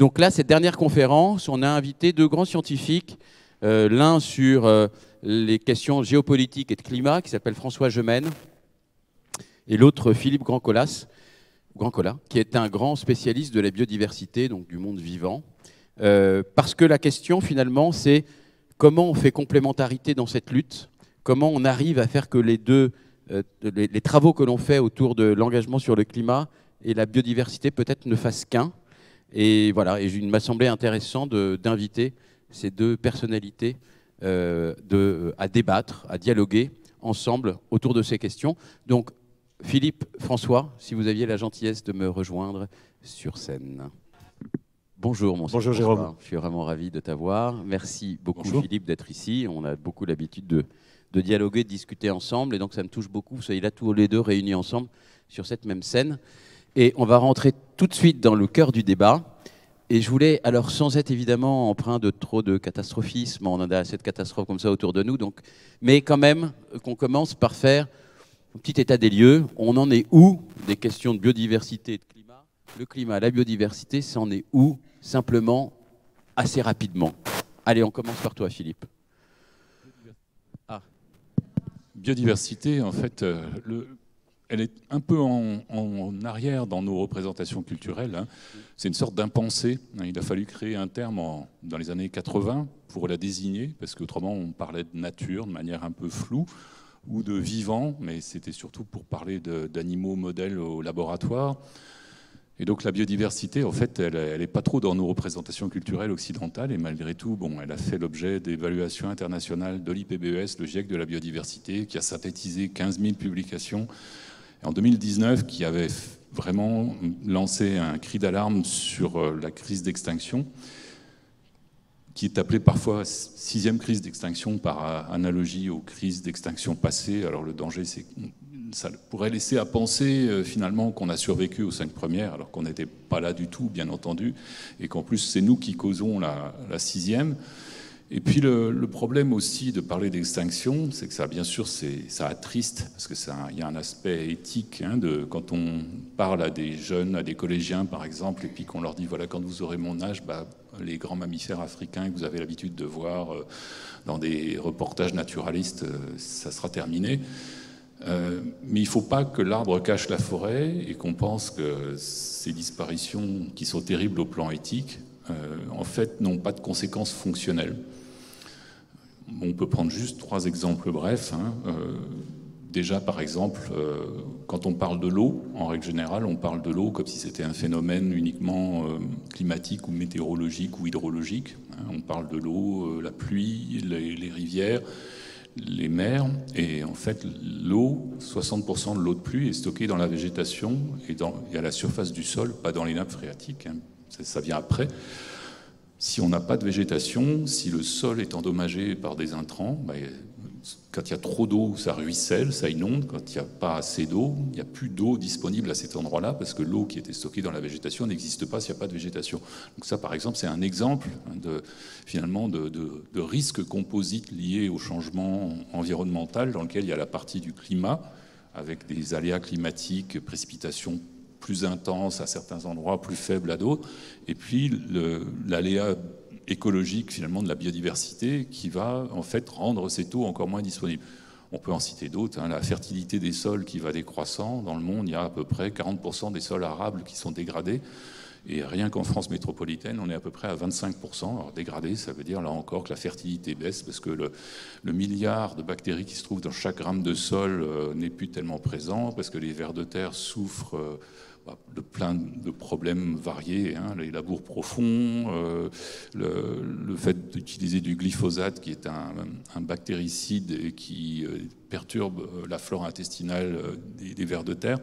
Donc là, cette dernière conférence, on a invité deux grands scientifiques, l'un sur les questions géopolitiques et de climat, qui s'appelle François Gemène, et l'autre Philippe Grandcolas, qui est un grand spécialiste de la biodiversité, donc du monde vivant. Parce que la question, finalement, c'est comment on fait complémentarité dans cette lutte, comment on arrive à faire que les travaux que l'on fait autour de l'engagement sur le climat et la biodiversité peut-être ne fassent qu'un. Et voilà, et il m'a semblé intéressant d'inviter ces deux personnalités à débattre, à dialoguer ensemble autour de ces questions. Donc, Philippe, François, si vous aviez la gentillesse de me rejoindre sur scène. Bonjour, mon Bonjour Jérôme. Je suis vraiment ravi de t'avoir. Merci beaucoup, Bonjour. Philippe, d'être ici. On a beaucoup l'habitude de dialoguer, de discuter ensemble. Et donc, ça me touche beaucoup. Vous soyez là tous les deux réunis ensemble sur cette même scène. Et on va rentrer tout de suite dans le cœur du débat. Et je voulais, alors sans être évidemment empreint de trop de catastrophisme, on en a assez de catastrophes comme ça autour de nous, donc, mais quand même qu'on commence par faire un petit état des lieux. On en est où des questions de biodiversité et de climat? Le climat, la biodiversité, ça en est où? Simplement, assez rapidement. Allez, on commence par toi, Philippe. Biodiversité, en fait, elle est un peu en arrière dans nos représentations culturelles. Hein. C'est une sorte d'impensé. Il a fallu créer un terme dans les années 80 pour la désigner, parce qu'autrement on parlait de nature de manière un peu floue, ou de vivant, mais c'était surtout pour parler d'animaux modèles au laboratoire. Et donc la biodiversité, en fait, elle n'est pas trop dans nos représentations culturelles occidentales, et malgré tout, bon, elle a fait l'objet d'évaluations internationales de l'IPBES, le GIEC de la biodiversité, qui a synthétisé 15 000 publications. En 2019, qui avait vraiment lancé un cri d'alarme sur la crise d'extinction, qui est appelée parfois 6e crise d'extinction par analogie aux crises d'extinction passées. Alors le danger, c'est que ça pourrait laisser à penser finalement qu'on a survécu aux 5 premières, alors qu'on n'était pas là du tout, bien entendu, et qu'en plus c'est nous qui causons la 6e. Et puis le problème aussi de parler d'extinction, c'est que ça, bien sûr, ça attriste, parce que il y a un aspect éthique, hein, quand on parle à des jeunes, à des collégiens par exemple, et puis qu'on leur dit, voilà, quand vous aurez mon âge, les grands mammifères africains que vous avez l'habitude de voir dans des reportages naturalistes, ça sera terminé. Mais il ne faut pas que l'arbre cache la forêt et qu'on pense que ces disparitions, qui sont terribles au plan éthique, en fait, n'ont pas de conséquences fonctionnelles. On peut prendre juste 3 exemples brefs. Hein. Déjà, par exemple, quand on parle de l'eau, en règle générale, on parle de l'eau comme si c'était un phénomène uniquement climatique ou météorologique ou hydrologique. Hein. On parle de l'eau, la pluie, les rivières, les mers. Et en fait, l'eau, 60% de l'eau de pluie est stockée dans la végétation et à la surface du sol, pas dans les nappes phréatiques. Hein. Ça vient après. Si on n'a pas de végétation, si le sol est endommagé par des intrants, quand il y a trop d'eau, ça ruisselle, ça inonde. Quand il n'y a pas assez d'eau, il n'y a plus d'eau disponible à cet endroit-là, parce que l'eau qui était stockée dans la végétation n'existe pas s'il n'y a pas de végétation. Donc ça, par exemple, c'est un exemple finalement de risque composite lié au changement environnemental, dans lequel il y a la partie du climat, avec des aléas climatiques, précipitations plus intense à certains endroits, plus faible à d'autres, et puis l'aléa écologique finalement de la biodiversité qui va en fait rendre cette eau encore moins disponible. On peut en citer d'autres, hein, la fertilité des sols qui va décroissant. Dans le monde, il y a à peu près 40% des sols arables qui sont dégradés, et rien qu'en France métropolitaine, on est à peu près à 25%. Alors dégradé, ça veut dire là encore que la fertilité baisse, parce que le milliard de bactéries qui se trouvent dans chaque gramme de sol n'est plus tellement présent, parce que les vers de terre souffrent de plein de problèmes variés, hein, les labours profonds, le fait d'utiliser du glyphosate, qui est un bactéricide et qui perturbe la flore intestinale des vers de terre.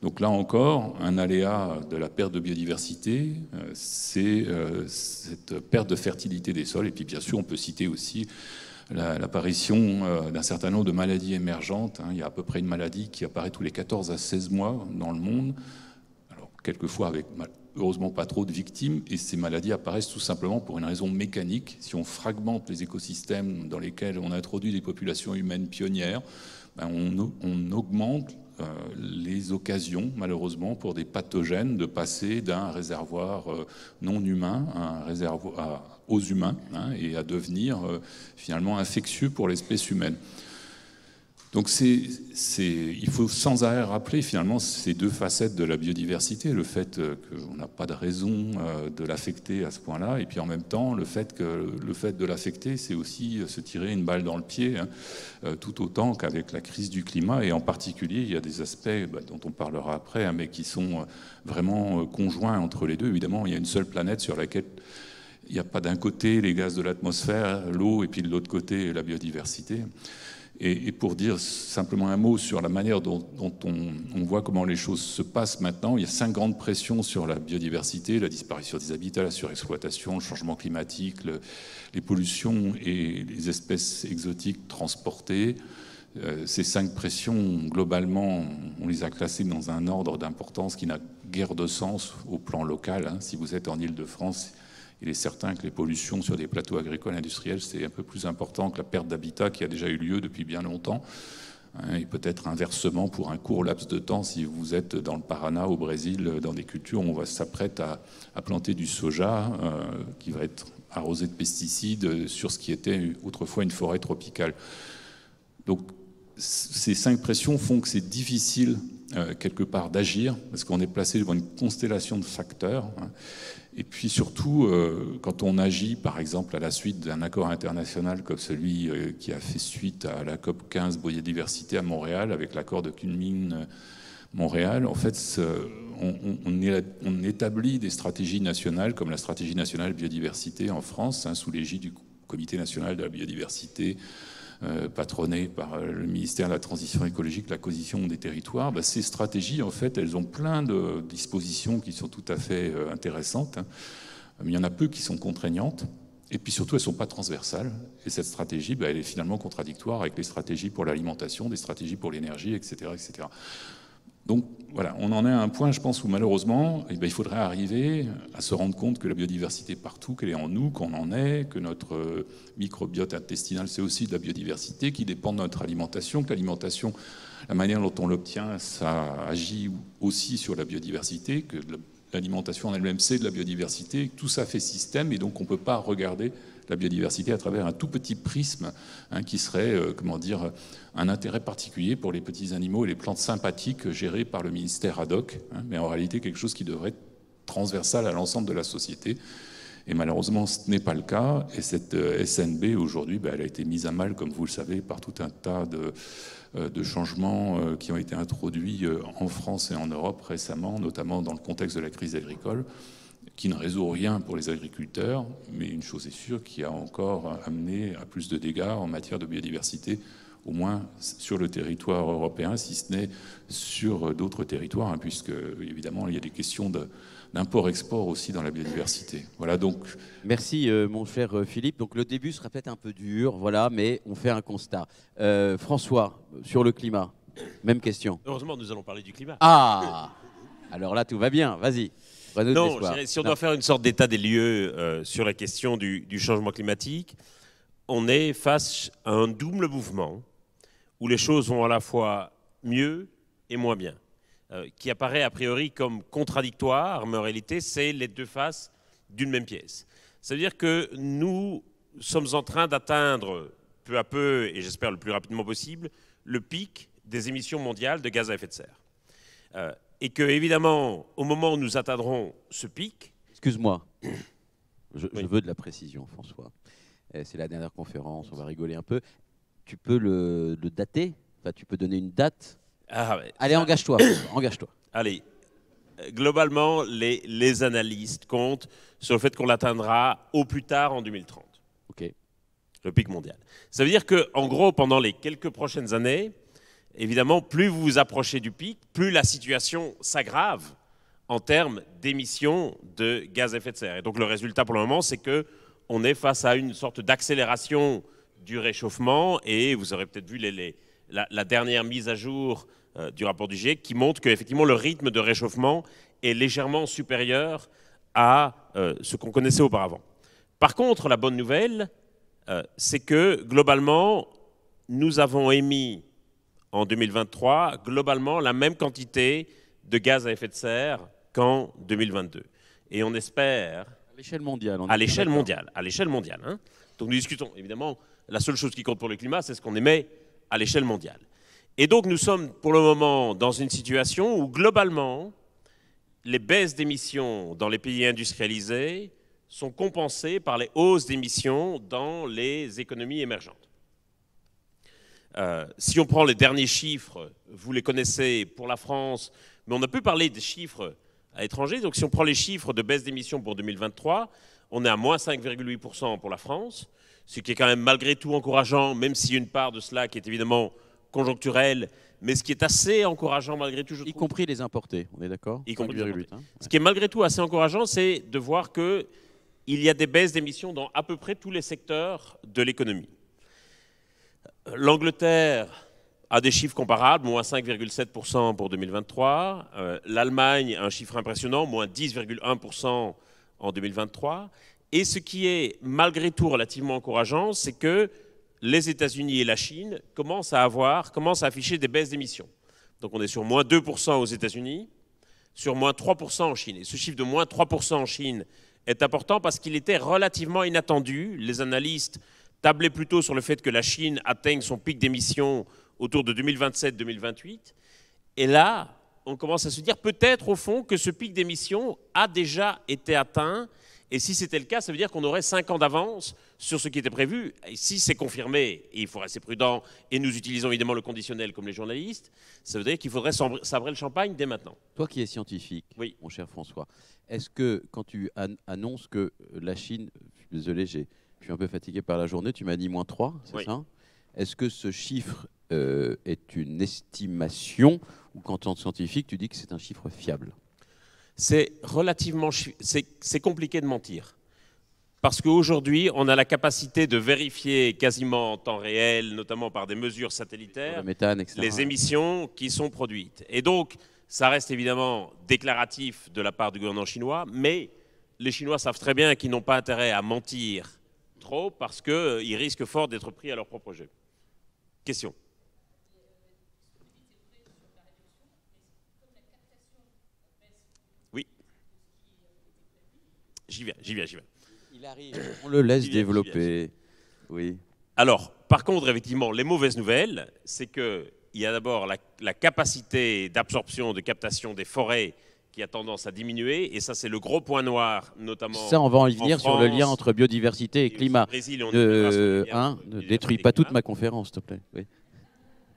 Donc là encore, un aléa de la perte de biodiversité, c'est cette perte de fertilité des sols. Et puis bien sûr, on peut citer aussi l'apparition d'un certain nombre de maladies émergentes. Hein. Il y a à peu près une maladie qui apparaît tous les 14 à 16 mois dans le monde. Quelquefois avec heureusement pas trop de victimes, et ces maladies apparaissent tout simplement pour une raison mécanique. Si on fragmente les écosystèmes dans lesquels on introduit des populations humaines pionnières, on augmente les occasions, malheureusement, pour des pathogènes de passer d'un réservoir non humain à un réservoir aux humains, hein, et à devenir finalement infectieux pour l'espèce humaine. Donc il faut sans arrêt rappeler finalement ces deux facettes de la biodiversité, le fait qu'on n'a pas de raison de l'affecter à ce point-là, et puis en même temps le fait de l'affecter, c'est aussi se tirer une balle dans le pied, hein, tout autant qu'avec la crise du climat, et en particulier il y a des aspects dont on parlera après, hein, mais qui sont vraiment conjoints entre les deux. Évidemment, il y a une seule planète sur laquelle il n'y a pas d'un côté les gaz de l'atmosphère, l'eau, et puis de l'autre côté la biodiversité. Et pour dire simplement un mot sur la manière dont on voit comment les choses se passent maintenant, il y a 5 grandes pressions sur la biodiversité: la disparition des habitats, la surexploitation, le changement climatique, les pollutions et les espèces exotiques transportées. Ces 5 pressions, globalement, on les a classées dans un ordre d'importance qui n'a guère de sens au plan local, hein. Si vous êtes en Île-de-France, il est certain que les pollutions sur des plateaux agricoles industriels, c'est un peu plus important que la perte d'habitat qui a déjà eu lieu depuis bien longtemps. Et peut-être inversement, pour un court laps de temps, si vous êtes dans le Paraná, au Brésil, dans des cultures où on s'apprête à planter du soja qui va être arrosé de pesticides sur ce qui était autrefois une forêt tropicale. Donc ces 5 pressions font que c'est difficile quelque part d'agir, parce qu'on est placé devant une constellation de facteurs, hein. Et puis surtout, quand on agit, par exemple, à la suite d'un accord international comme celui qui a fait suite à la COP 15 biodiversité à Montréal, avec l'accord de Kunming-Montréal, en fait, on établit des stratégies nationales, comme la stratégie nationale biodiversité en France, hein, sous l'égide du Comité national de la biodiversité, patronné par le ministère de la Transition écologique, la cohésion des territoires. Ces stratégies, en fait, elles ont plein de dispositions qui sont tout à fait intéressantes, hein. Mais il y en a peu qui sont contraignantes. Et puis surtout, elles ne sont pas transversales. Et cette stratégie, elle est finalement contradictoire avec les stratégies pour l'alimentation, des stratégies pour l'énergie, etc., etc. Donc voilà, on en est à un point, je pense, où malheureusement, il faudrait arriver à se rendre compte que la biodiversité est partout, qu'elle est en nous, qu'on en est, que notre microbiote intestinal, c'est aussi de la biodiversité, qui dépend de notre alimentation, que l'alimentation, la manière dont on l'obtient, ça agit aussi sur la biodiversité, que l'alimentation en elle-même, c'est de la biodiversité, tout ça fait système, et donc on ne peut pas regarder la biodiversité à travers un tout petit prisme, hein, qui serait, un intérêt particulier pour les petits animaux et les plantes sympathiques gérées par le ministère ad hoc, hein, mais en réalité quelque chose qui devrait être transversal à l'ensemble de la société. Et malheureusement, ce n'est pas le cas. Et cette SNB, aujourd'hui, elle a été mise à mal, comme vous le savez, par tout un tas de changements qui ont été introduits en France et en Europe récemment, notamment dans le contexte de la crise agricole, qui ne résout rien pour les agriculteurs, mais une chose est sûre, qui a encore amené à plus de dégâts en matière de biodiversité, au moins sur le territoire européen, si ce n'est sur d'autres territoires, hein, puisque évidemment il y a des questions d'import-export aussi dans la biodiversité. Voilà, donc. Merci mon cher Philippe. Donc le début sera peut-être un peu dur, voilà, mais on fait un constat. François, sur le climat, même question. Heureusement, nous allons parler du climat. Ah, alors là tout va bien, vas-y. Non, si on doit faire une sorte d'état des lieux sur la question du changement climatique, on est face à un double mouvement où les choses vont à la fois mieux et moins bien, qui apparaît a priori comme contradictoire, mais en réalité, c'est les deux faces d'une même pièce. Ça veut dire que nous sommes en train d'atteindre peu à peu, et j'espère le plus rapidement possible, le pic des émissions mondiales de gaz à effet de serre. Et que, évidemment, au moment où nous atteindrons ce pic... Excuse-moi, je veux de la précision, François. C'est la dernière conférence, on va rigoler un peu. Tu peux le dater? Enfin, tu peux donner une date? Allez, engage-toi. Engage-toi. Allez, globalement, les analystes comptent sur le fait qu'on l'atteindra au plus tard en 2030. OK. Le pic mondial. Ça veut dire qu'en gros, pendant les quelques prochaines années, évidemment, plus vous vous approchez du pic, plus la situation s'aggrave en termes d'émissions de gaz à effet de serre. Et donc le résultat pour le moment, c'est qu'on est face à une sorte d'accélération du réchauffement, et vous aurez peut-être vu la dernière mise à jour du rapport du GIEC qui montre qu'effectivement le rythme de réchauffement est légèrement supérieur à ce qu'on connaissait auparavant. Par contre, la bonne nouvelle, c'est que globalement, nous avons émis en 2023 globalement la même quantité de gaz à effet de serre qu'en 2022. Et on espère... À l'échelle mondiale. À l'échelle mondiale. À l'échelle mondiale. Hein. Donc nous discutons, évidemment, la seule chose qui compte pour le climat, c'est ce qu'on émet à l'échelle mondiale. Et donc nous sommes pour le moment dans une situation où globalement, les baisses d'émissions dans les pays industrialisés sont compensées par les hausses d'émissions dans les économies émergentes. Si on prend les derniers chiffres, vous les connaissez pour la France, mais on a pu parler des chiffres à l'étranger. Donc si on prend les chiffres de baisse d'émissions pour 2023, on est à moins 5,8% pour la France, ce qui est quand même malgré tout encourageant, même s'il y a une part de cela qui est évidemment conjoncturelle, mais ce qui est assez encourageant malgré tout, je trouve. Y compris les importés, on est d'accord? Y compris les importés. Hein. Ce qui est malgré tout assez encourageant, c'est de voir qu'il y a des baisses d'émissions dans à peu près tous les secteurs de l'économie. L'Angleterre a des chiffres comparables, moins 5,7% pour 2023. L'Allemagne a un chiffre impressionnant, moins 10,1% en 2023. Et ce qui est malgré tout relativement encourageant, c'est que les États-Unis et la Chine commencent à afficher des baisses d'émissions. Donc on est sur moins 2% aux États-Unis, sur moins 3% en Chine. Et ce chiffre de moins 3% en Chine est important parce qu'il était relativement inattendu. Les analystes tablaient plutôt sur le fait que la Chine atteigne son pic d'émissions autour de 2027-2028. Et là, on commence à se dire peut-être au fond que ce pic d'émissions a déjà été atteint. Et si c'était le cas, ça veut dire qu'on aurait 5 ans d'avance sur ce qui était prévu. Et si c'est confirmé, et il faut rester prudent, et nous utilisons évidemment le conditionnel comme les journalistes, ça veut dire qu'il faudrait sabrer le champagne dès maintenant. Toi qui es scientifique, oui, mon cher François, est-ce que quand tu annonces que la Chine, désolé, je suis un peu fatigué par la journée, tu m'as dit moins 3, c'est oui. Ça? Est-ce que ce chiffre est une estimation ou qu'en tant que scientifique, tu dis que c'est un chiffre fiable? C'est relativement... C'est compliqué de mentir. Parce qu'aujourd'hui, on a la capacité de vérifier quasiment en temps réel, notamment par des mesures satellitaires, le méthane, etc., les émissions qui sont produites. Et donc, ça reste évidemment déclaratif de la part du gouvernement chinois, mais les Chinois savent très bien qu'ils n'ont pas intérêt à mentir trop parce qu'ils risquent fort d'être pris à leur propre jeu. Question. Oui. J'y viens. Il arrive, on le laisse développer. Oui. Alors, par contre, effectivement, les mauvaises nouvelles, c'est qu'il y a d'abord la capacité d'absorption, de captation des forêts qui a tendance à diminuer, et ça c'est le gros point noir, notamment. Ça, on va en y venir sur le lien entre biodiversité et climat. Brésil, ne détruis pas toute ma conférence, s'il te plaît. Oui.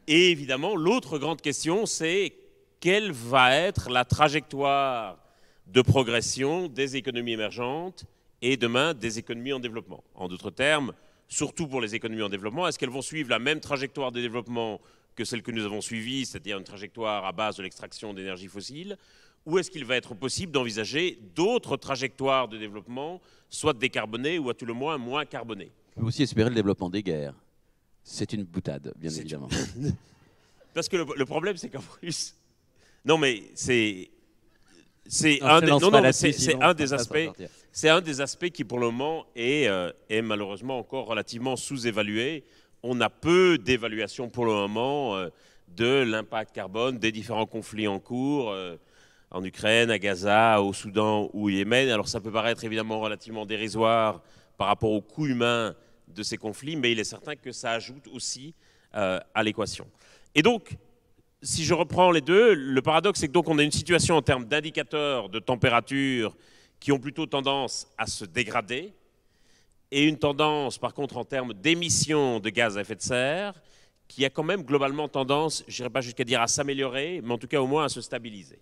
Et évidemment, l'autre grande question, c'est quelle va être la trajectoire de progression des économies émergentes et demain des économies en développement. En d'autres termes, surtout pour les économies en développement, est-ce qu'elles vont suivre la même trajectoire de développement que celle que nous avons suivie, c'est-à-dire une trajectoire à base de l'extraction d'énergie fossile, ou est-ce qu'il va être possible d'envisager d'autres trajectoires de développement, soit décarbonées ou à tout le moins carbonées? On peut aussi espérer le développement des guerres. C'est une boutade, bien évidemment. Parce que le problème, c'est qu'en plus... Non, mais c'est un des aspects qui, pour le moment, est malheureusement encore relativement sous-évalué. On a peu d'évaluation pour le moment de l'impact carbone des différents conflits en cours, en Ukraine, à Gaza, au Soudan ou au Yémen. Alors ça peut paraître évidemment relativement dérisoire par rapport au coût humain de ces conflits, mais il est certain que ça ajoute aussi à l'équation. Et donc, si je reprends les deux, le paradoxe, c'est que donc on a une situation en termes d'indicateurs de température qui ont plutôt tendance à se dégrader, et une tendance, par contre, en termes d'émissions de gaz à effet de serre, qui a quand même globalement tendance, je n'irai pas jusqu'à dire à s'améliorer, mais en tout cas au moins à se stabiliser.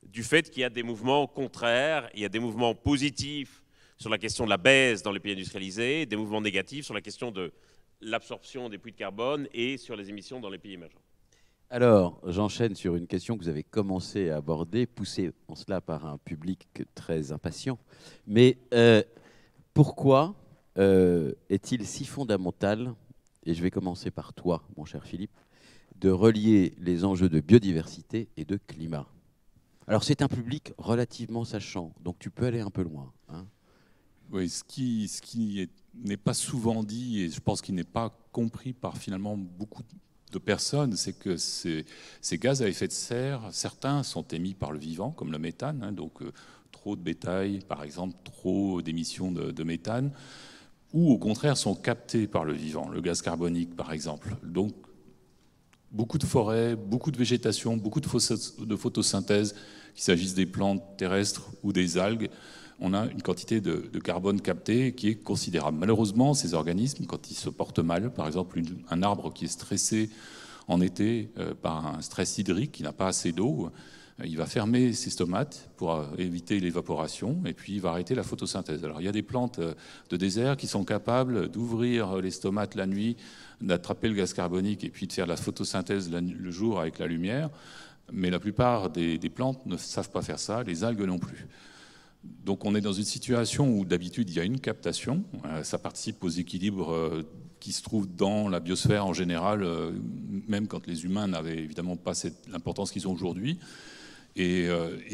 Du fait qu'il y a des mouvements contraires, il y a des mouvements positifs sur la question de la baisse dans les pays industrialisés, des mouvements négatifs sur la question de l'absorption des puits de carbone et sur les émissions dans les pays émergents. Alors, j'enchaîne sur une question que vous avez commencé à aborder, poussée en cela par un public très impatient. Mais pourquoi est-il si fondamental, et je vais commencer par toi, mon cher Philippe, de relier les enjeux de biodiversité et de climat? Alors, c'est un public relativement sachant, donc tu peux aller un peu loin. Hein. Oui, ce qui n'est pas souvent dit, et je pense qu'il n'est pas compris par finalement beaucoup de personnes, c'est que ces gaz à effet de serre, certains sont émis par le vivant, comme le méthane, hein, donc trop de bétail, par exemple, trop d'émissions de méthane, ou au contraire sont captés par le vivant, le gaz carbonique, par exemple. Donc, beaucoup de forêts, beaucoup de végétation, beaucoup de photosynthèse, qu'il s'agisse des plantes terrestres ou des algues, on a une quantité de carbone capté qui est considérable. Malheureusement, ces organismes, quand ils se portent mal, par exemple un arbre qui est stressé en été par un stress hydrique, qui n'a pas assez d'eau, il va fermer ses stomates pour éviter l'évaporation et puis il va arrêter la photosynthèse. Alors il y a des plantes de désert qui sont capables d'ouvrir les stomates la nuit, d'attraper le gaz carbonique et puis de faire la photosynthèse le jour avec la lumière, mais la plupart des plantes ne savent pas faire ça, les algues non plus. Donc on est dans une situation où d'habitude il y a une captation, ça participe aux équilibres qui se trouvent dans la biosphère en général, même quand les humains n'avaient évidemment pas l'importance qu'ils ont aujourd'hui. Et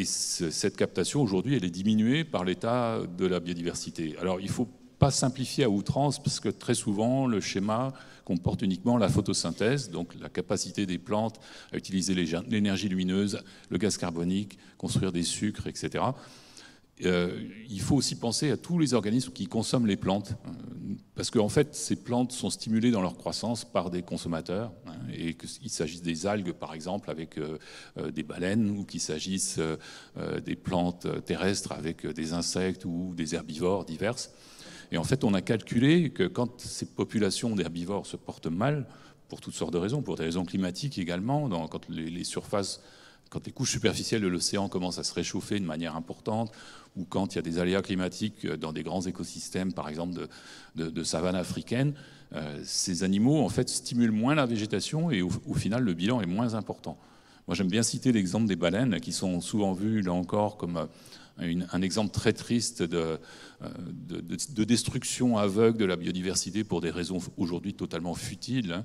cette captation aujourd'hui elle est diminuée par l'état de la biodiversité. Alors il ne faut pas simplifier à outrance parce que très souvent le schéma comporte uniquement la photosynthèse, donc la capacité des plantes à utiliser l'énergie lumineuse, le gaz carbonique, construire des sucres, etc. Il faut aussi penser à tous les organismes qui consomment les plantes, parce qu'en fait, ces plantes sont stimulées dans leur croissance par des consommateurs, et qu'il s'agisse des algues, par exemple, avec des baleines, ou qu'il s'agisse des plantes terrestres avec des insectes ou des herbivores diverses. Et en fait, on a calculé que quand ces populations d'herbivores se portent mal, pour toutes sortes de raisons, pour des raisons climatiques également, quand les surfaces... Quand les couches superficielles de l'océan commencent à se réchauffer de manière importante, ou quand il y a des aléas climatiques dans des grands écosystèmes, par exemple de savane africaine, ces animaux en fait stimulent moins la végétation et au final le bilan est moins important. Moi j'aime bien citer l'exemple des baleines qui sont souvent vues là encore comme un exemple très triste de destruction aveugle de la biodiversité pour des raisons aujourd'hui totalement futiles.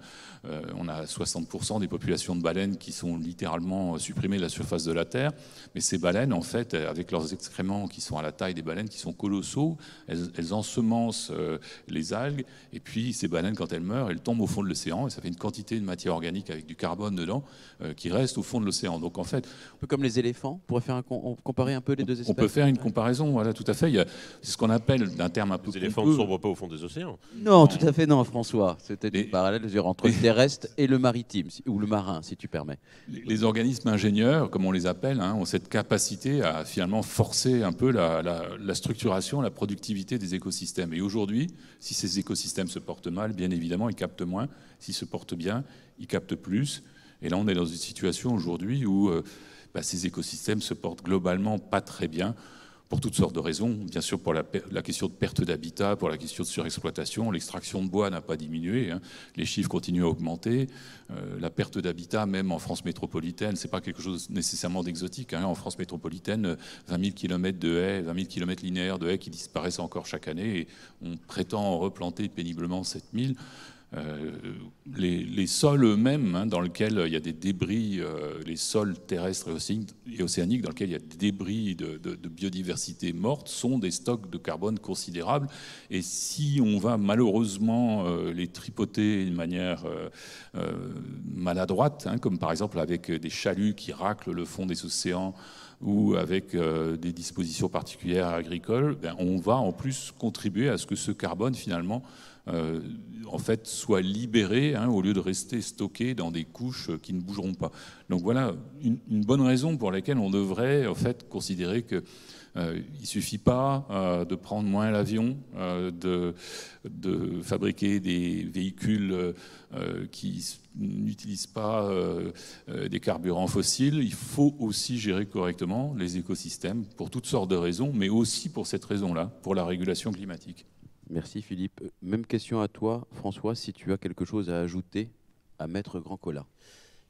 On a 60% des populations de baleines qui sont littéralement supprimées de la surface de la Terre. Mais ces baleines, en fait, avec leurs excréments qui sont à la taille des baleines, qui sont colossaux, elles ensemencent les algues. Et puis ces baleines, quand elles meurent, elles tombent au fond de l'océan. Et ça fait une quantité de matière organique avec du carbone dedans qui reste au fond de l'océan. Donc en fait, un peu comme les éléphants, on pourrait faire comparer un peu les deux espèces. On peut faire une comparaison, voilà, tout à fait. C'est ce qu'on appelle d'un terme un peu... Les éléphants ne sombrent pas au fond des océans. Non, tout à fait non, François. C'était une parallèle entre le terrestre et le maritime, ou le marin, si tu permets. Les organismes ingénieurs, comme on les appelle, ont cette capacité à finalement forcer un peu la structuration, la productivité des écosystèmes. Et aujourd'hui, si ces écosystèmes se portent mal, bien évidemment, ils captent moins. S'ils se portent bien, ils captent plus. Et là, on est dans une situation aujourd'hui où... ces écosystèmes se portent globalement pas très bien pour toutes sortes de raisons. Bien sûr, pour la question de perte d'habitat, pour la question de surexploitation, l'extraction de bois n'a pas diminué, les chiffres continuent à augmenter. La perte d'habitat, même en France métropolitaine, c'est pas quelque chose nécessairement d'exotique. En France métropolitaine, 20 000 km de haies, 20 000 km linéaires de haies qui disparaissent encore chaque année, et on prétend en replanter péniblement 7 000. Les sols eux-mêmes, dans lesquels il y a des débris, les sols terrestres et océaniques dans lesquels il y a des débris de biodiversité morte, sont des stocks de carbone considérables. Et si on va malheureusement les tripoter de manière maladroite, comme par exemple avec des chaluts qui raclent le fond des océans, ou avec des dispositions particulières agricoles, on va en plus contribuer à ce que ce carbone finalement en fait soit libéré au lieu de rester stocké dans des couches qui ne bougeront pas. Donc voilà une bonne raison pour laquelle on devrait en fait considérer que il ne suffit pas de prendre moins l'avion, de fabriquer des véhicules qui n'utilisent pas des carburants fossiles. Il faut aussi gérer correctement les écosystèmes pour toutes sortes de raisons, mais aussi pour cette raison-là, pour la régulation climatique. Merci Philippe. Même question à toi, François, si tu as quelque chose à ajouter à Maître Grand Colas.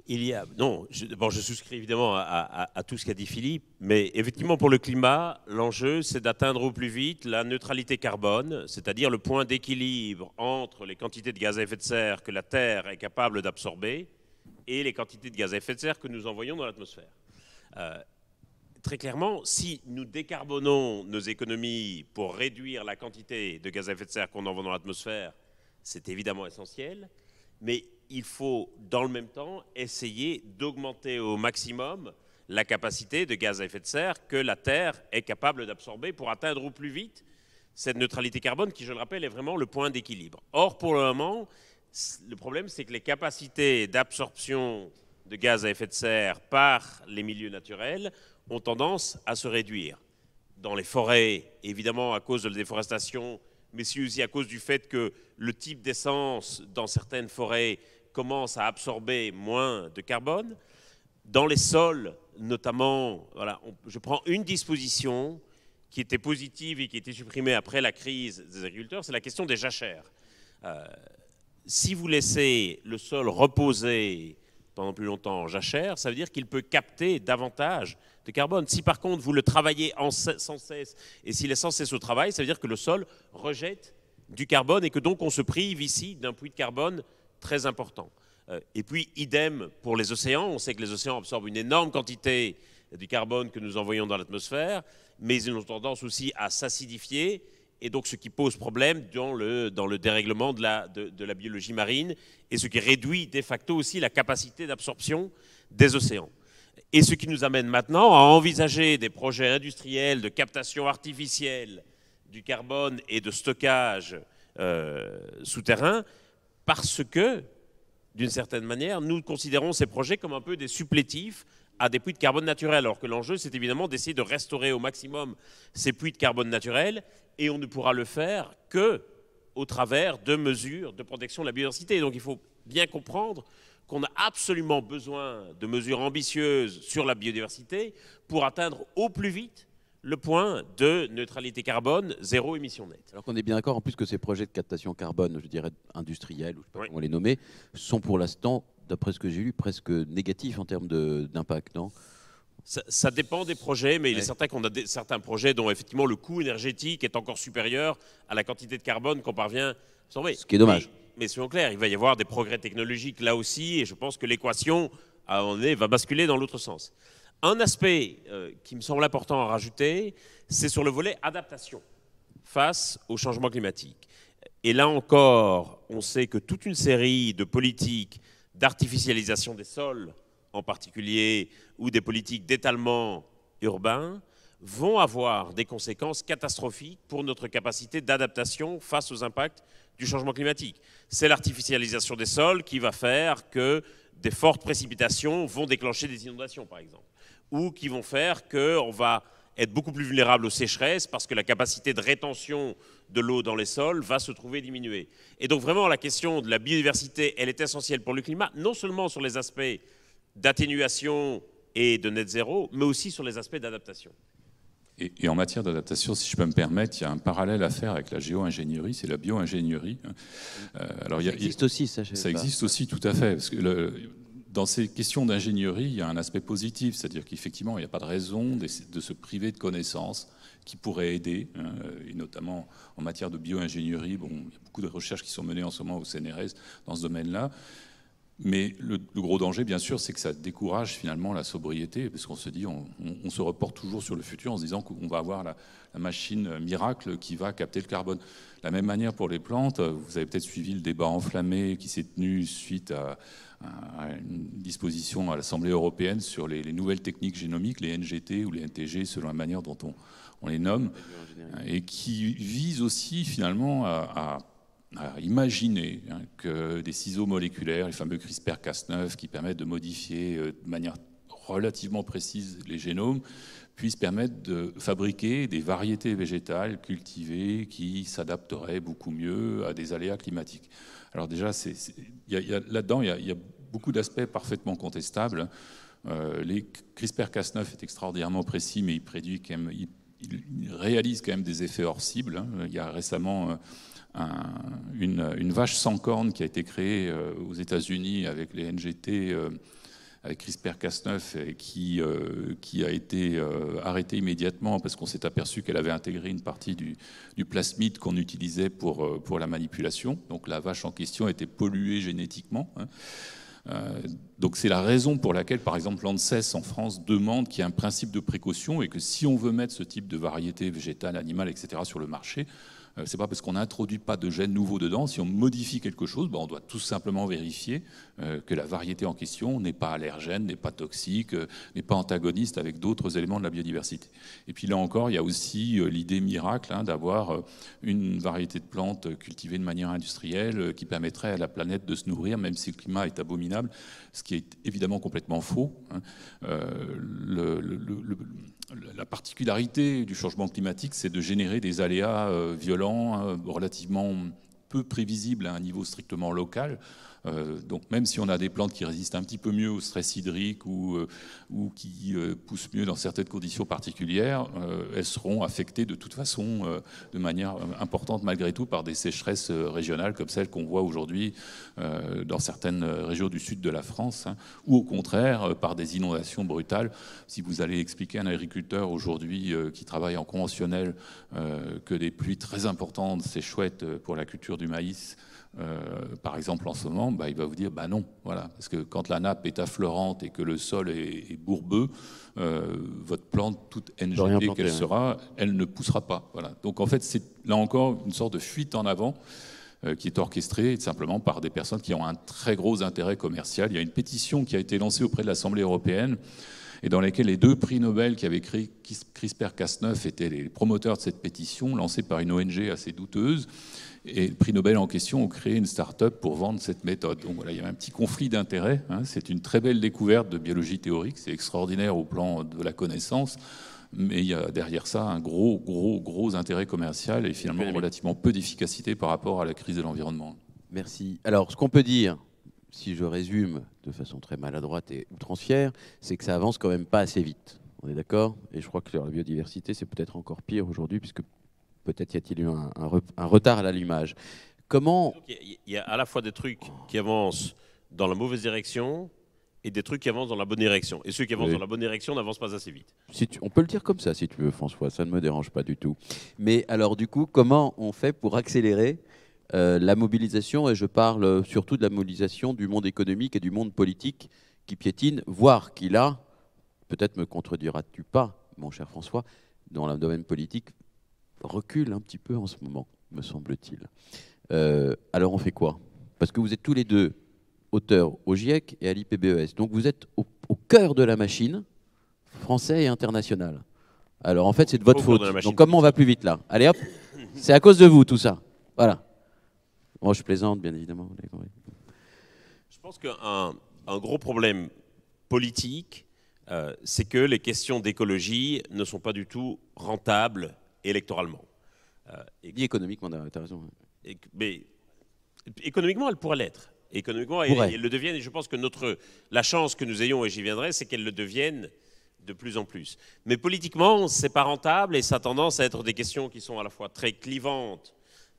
Je souscris évidemment à tout ce qu'a dit Philippe, mais effectivement pour le climat, l'enjeu c'est d'atteindre au plus vite la neutralité carbone, c'est-à-dire le point d'équilibre entre les quantités de gaz à effet de serre que la Terre est capable d'absorber et les quantités de gaz à effet de serre que nous envoyons dans l'atmosphère. Très clairement, si nous décarbonons nos économies pour réduire la quantité de gaz à effet de serre qu'on envoie dans l'atmosphère, c'est évidemment essentiel, mais il faut, dans le même temps, essayer d'augmenter au maximum la capacité de gaz à effet de serre que la Terre est capable d'absorber pour atteindre au plus vite cette neutralité carbone qui, je le rappelle, est vraiment le point d'équilibre. Or, pour le moment, le problème, c'est que les capacités d'absorption de gaz à effet de serre par les milieux naturels ont tendance à se réduire. Dans les forêts, évidemment, à cause de la déforestation, mais aussi à cause du fait que le type d'essence dans certaines forêts commence à absorber moins de carbone. Dans les sols, notamment, voilà, je prends une disposition qui était positive et qui a été supprimée après la crise des agriculteurs, c'est la question des jachères. Si vous laissez le sol reposer pendant plus longtemps en jachère, ça veut dire qu'il peut capter davantage de carbone. Si par contre vous le travaillez sans cesse, et s'il est sans cesse au travail, ça veut dire que le sol rejette du carbone et que donc on se prive ici d'un puits de carbone très important. Et puis idem pour les océans, on sait que les océans absorbent une énorme quantité du carbone que nous envoyons dans l'atmosphère, mais ils ont tendance aussi à s'acidifier, et donc ce qui pose problème dans le dérèglement de la biologie marine, et ce qui réduit de facto aussi la capacité d'absorption des océans. Et ce qui nous amène maintenant à envisager des projets industriels de captation artificielle du carbone et de stockage souterrain, parce que, d'une certaine manière, nous considérons ces projets comme un peu des supplétifs à des puits de carbone naturels, alors que l'enjeu, c'est évidemment d'essayer de restaurer au maximum ces puits de carbone naturels, et on ne pourra le faire qu'au travers de mesures de protection de la biodiversité. Donc il faut bien comprendre qu'on a absolument besoin de mesures ambitieuses sur la biodiversité pour atteindre au plus vite le point de neutralité carbone, zéro émission nette. Alors qu'on est bien d'accord en plus que ces projets de captation carbone, je dirais industriels, ou je ne sais pas Oui. comment les nommer, sont pour l'instant, d'après ce que j'ai lu, presque négatifs en termes d'impact, non ? Ça dépend des projets, mais il est certain qu'on a certains projets dont effectivement le coût énergétique est encore supérieur à la quantité de carbone qu'on parvient à absorber. Ce qui est dommage. Mais soyons clairs, il va y avoir des progrès technologiques là aussi, et je pense que l'équation à un moment donné va basculer dans l'autre sens. Un aspect qui me semble important à rajouter, c'est sur le volet adaptation face au changement climatique. Et là encore, on sait que toute une série de politiques d'artificialisation des sols, en particulier, ou des politiques d'étalement urbain, vont avoir des conséquences catastrophiques pour notre capacité d'adaptation face aux impacts du changement climatique. C'est l'artificialisation des sols qui va faire que des fortes précipitations vont déclencher des inondations, par exemple, ou qui vont faire qu'on va être beaucoup plus vulnérable aux sécheresses parce que la capacité de rétention de l'eau dans les sols va se trouver diminuée. Et donc vraiment, la question de la biodiversité, elle est essentielle pour le climat, non seulement sur les aspects d'atténuation et de net zéro, mais aussi sur les aspects d'adaptation. Et en matière d'adaptation, si je peux me permettre, il y a un parallèle à faire avec la géo-ingénierie, c'est la bio-ingénierie. Alors, ça existe aussi, ça. Ça existe aussi, tout à fait. Parce que dans ces questions d'ingénierie, il y a un aspect positif, c'est-à-dire qu'effectivement, il n'y a pas de raison de se priver de connaissances qui pourraient aider, et notamment en matière de bio-ingénierie. Bon, il y a beaucoup de recherches qui sont menées en ce moment au CNRS dans ce domaine-là. Mais le gros danger, bien sûr, c'est que ça décourage finalement la sobriété, parce qu'on se dit, on se reporte toujours sur le futur en se disant qu'on va avoir la machine miracle qui va capter le carbone. De la même manière pour les plantes, vous avez peut-être suivi le débat enflammé qui s'est tenu suite à une disposition à l'Assemblée européenne sur les nouvelles techniques génomiques, les NGT ou les NTG, selon la manière dont on les nomme, et qui vise aussi finalement à imaginer que des ciseaux moléculaires, les fameux CRISPR-Cas9, qui permettent de modifier de manière relativement précise les génomes, puissent permettre de fabriquer des variétés végétales cultivées qui s'adapteraient beaucoup mieux à des aléas climatiques. Alors déjà, là-dedans, il y a beaucoup d'aspects parfaitement contestables. Les CRISPR-Cas9 est extraordinairement précis, mais il réalise quand même des effets hors cible. Il y a récemment une vache sans cornes qui a été créée aux États-Unis avec les NGT, avec CRISPR-Cas9, et qui a été arrêtée immédiatement parce qu'on s'est aperçu qu'elle avait intégré une partie du plasmide qu'on utilisait pour la manipulation. Donc la vache en question était polluée génétiquement. Donc c'est la raison pour laquelle, par exemple, l'ANSES en France demande qu'il y ait un principe de précaution et que si on veut mettre ce type de variété végétale, animale, etc. sur le marché, C'est pas parce qu'on n'introduit pas de gènes nouveaux dedans, si on modifie quelque chose, on doit tout simplement vérifier que la variété en question n'est pas allergène, n'est pas toxique, n'est pas antagoniste avec d'autres éléments de la biodiversité. Et puis là encore, il y a aussi l'idée miracle d'avoir une variété de plantes cultivées de manière industrielle qui permettrait à la planète de se nourrir, même si le climat est abominable, ce qui est évidemment complètement faux. La particularité du changement climatique, c'est de générer des aléas violents, relativement peu prévisibles à un niveau strictement local. Donc même si on a des plantes qui résistent un petit peu mieux au stress hydrique ou qui poussent mieux dans certaines conditions particulières, elles seront affectées de toute façon de manière importante malgré tout par des sécheresses régionales comme celles qu'on voit aujourd'hui dans certaines régions du sud de la France, ou au contraire par des inondations brutales. Si vous allez expliquer à un agriculteur aujourd'hui qui travaille en conventionnel que des pluies très importantes, c'est chouette pour la culture du maïs, par exemple en ce moment, il va vous dire non, voilà, parce que quand la nappe est affleurante et que le sol est bourbeux, votre plante, toute NGP qu'elle sera, elle ne poussera pas. Voilà. Donc en fait, c'est là encore une sorte de fuite en avant qui est orchestrée simplement par des personnes qui ont un très gros intérêt commercial. Il y a une pétition qui a été lancée auprès de l'Assemblée européenne et dans laquelle les 2 prix Nobel qui avaient créé CRISPR-Cas9 étaient les promoteurs de cette pétition, lancée par une ONG assez douteuse. Et le prix Nobel en question ont créé une start-up pour vendre cette méthode. Donc voilà, il y a un petit conflit d'intérêts. C'est une très belle découverte de biologie théorique, c'est extraordinaire au plan de la connaissance, mais il y a derrière ça un gros intérêt commercial et finalement relativement peu d'efficacité par rapport à la crise de l'environnement. Merci. Alors, ce qu'on peut dire, si je résume de façon très maladroite et outrancière, c'est que ça avance quand même pas assez vite. On est d'accord? Et je crois que sur la biodiversité, c'est peut-être encore pire aujourd'hui, puisque peut-être y a-t-il eu un retard à l'allumage. Comment... Il y a à la fois des trucs qui avancent dans la mauvaise direction et des trucs qui avancent dans la bonne direction. Et ceux qui avancent dans la bonne direction n'avancent pas assez vite. On peut le dire comme ça, si tu veux, François, ça ne me dérange pas du tout. Mais alors, du coup, comment on fait pour accélérer la mobilisation, et je parle surtout de la mobilisation du monde économique et du monde politique qui piétine, voire qui là, peut-être me contrediras-tu pas, mon cher François, dans le domaine politique, recule un petit peu en ce moment, me semble-t-il. Alors on fait quoi? Parce que vous êtes tous les deux auteurs au GIEC et à l'IPBES, donc vous êtes au cœur de la machine, français et international. Alors en fait c'est de votre faute, donc comment on va plus vite là? Allez hop, c'est à cause de vous tout ça. Voilà. Moi je plaisante bien évidemment. Je pense qu'un gros problème politique, c'est que les questions d'écologie ne sont pas du tout rentables électoralement. Ni économiquement, tu as raison. Mais économiquement, elle pourrait l'être. Économiquement, elles le deviennent. Et je pense que la chance que nous ayons, et j'y viendrai, c'est qu'elles le deviennent de plus en plus. Mais politiquement, c'est pas rentable et ça a tendance à être des questions qui sont à la fois très clivantes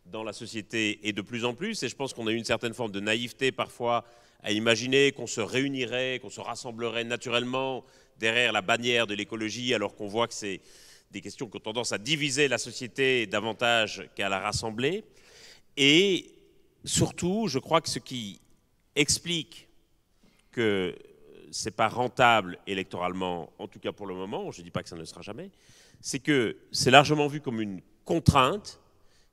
dans la société et de plus en plus. Et je pense qu'on a eu une certaine forme de naïveté parfois à imaginer qu'on se réunirait, qu'on se rassemblerait naturellement derrière la bannière de l'écologie, alors qu'on voit que c'est des questions qui ont tendance à diviser la société davantage qu'à la rassembler. Et surtout, je crois que ce qui explique que ce n'est pas rentable électoralement, en tout cas pour le moment, je ne dis pas que ça ne le sera jamais, c'est que c'est largement vu comme une contrainte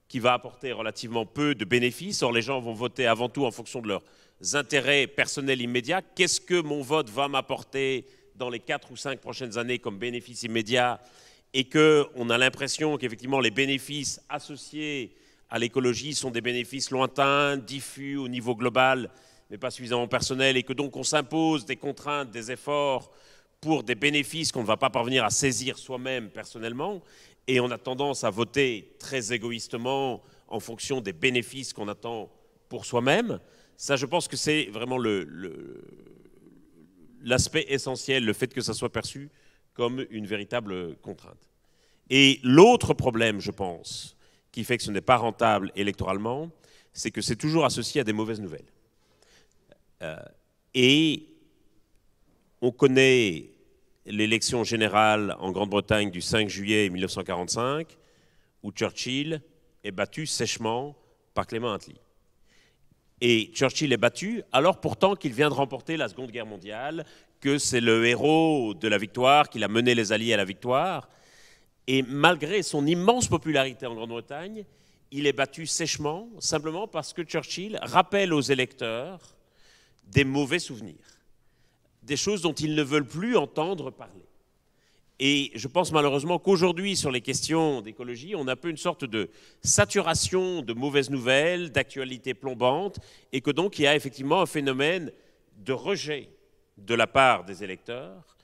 qui va apporter relativement peu de bénéfices. Or, les gens vont voter avant tout en fonction de leurs intérêts personnels immédiats. Qu'est-ce que mon vote va m'apporter dans les 4 ou 5 prochaines années comme bénéfice immédiat? Et qu'on a l'impression qu'effectivement les bénéfices associés à l'écologie sont des bénéfices lointains, diffus au niveau global, mais pas suffisamment personnels, et que donc on s'impose des contraintes, des efforts pour des bénéfices qu'on ne va pas parvenir à saisir soi-même personnellement, et on a tendance à voter très égoïstement en fonction des bénéfices qu'on attend pour soi-même. Ça, je pense que c'est vraiment l'aspect essentiel, le fait que ça soit perçu comme une véritable contrainte. Et l'autre problème, je pense, qui fait que ce n'est pas rentable électoralement, c'est que c'est toujours associé à des mauvaises nouvelles. Et on connaît l'élection générale en Grande-Bretagne du 5 juillet 1945, où Churchill est battu sèchement par Clément Attlee. Et Churchill est battu, alors pourtant qu'il vient de remporter la Seconde Guerre mondiale, que c'est le héros de la victoire, qu'il a mené les Alliés à la victoire. Et malgré son immense popularité en Grande-Bretagne, il est battu sèchement, simplement parce que Churchill rappelle aux électeurs des mauvais souvenirs, des choses dont ils ne veulent plus entendre parler. Et je pense malheureusement qu'aujourd'hui, sur les questions d'écologie, on a un peu une sorte de saturation de mauvaises nouvelles, d'actualités plombantes, et que donc il y a effectivement un phénomène de rejet de la part des électeurs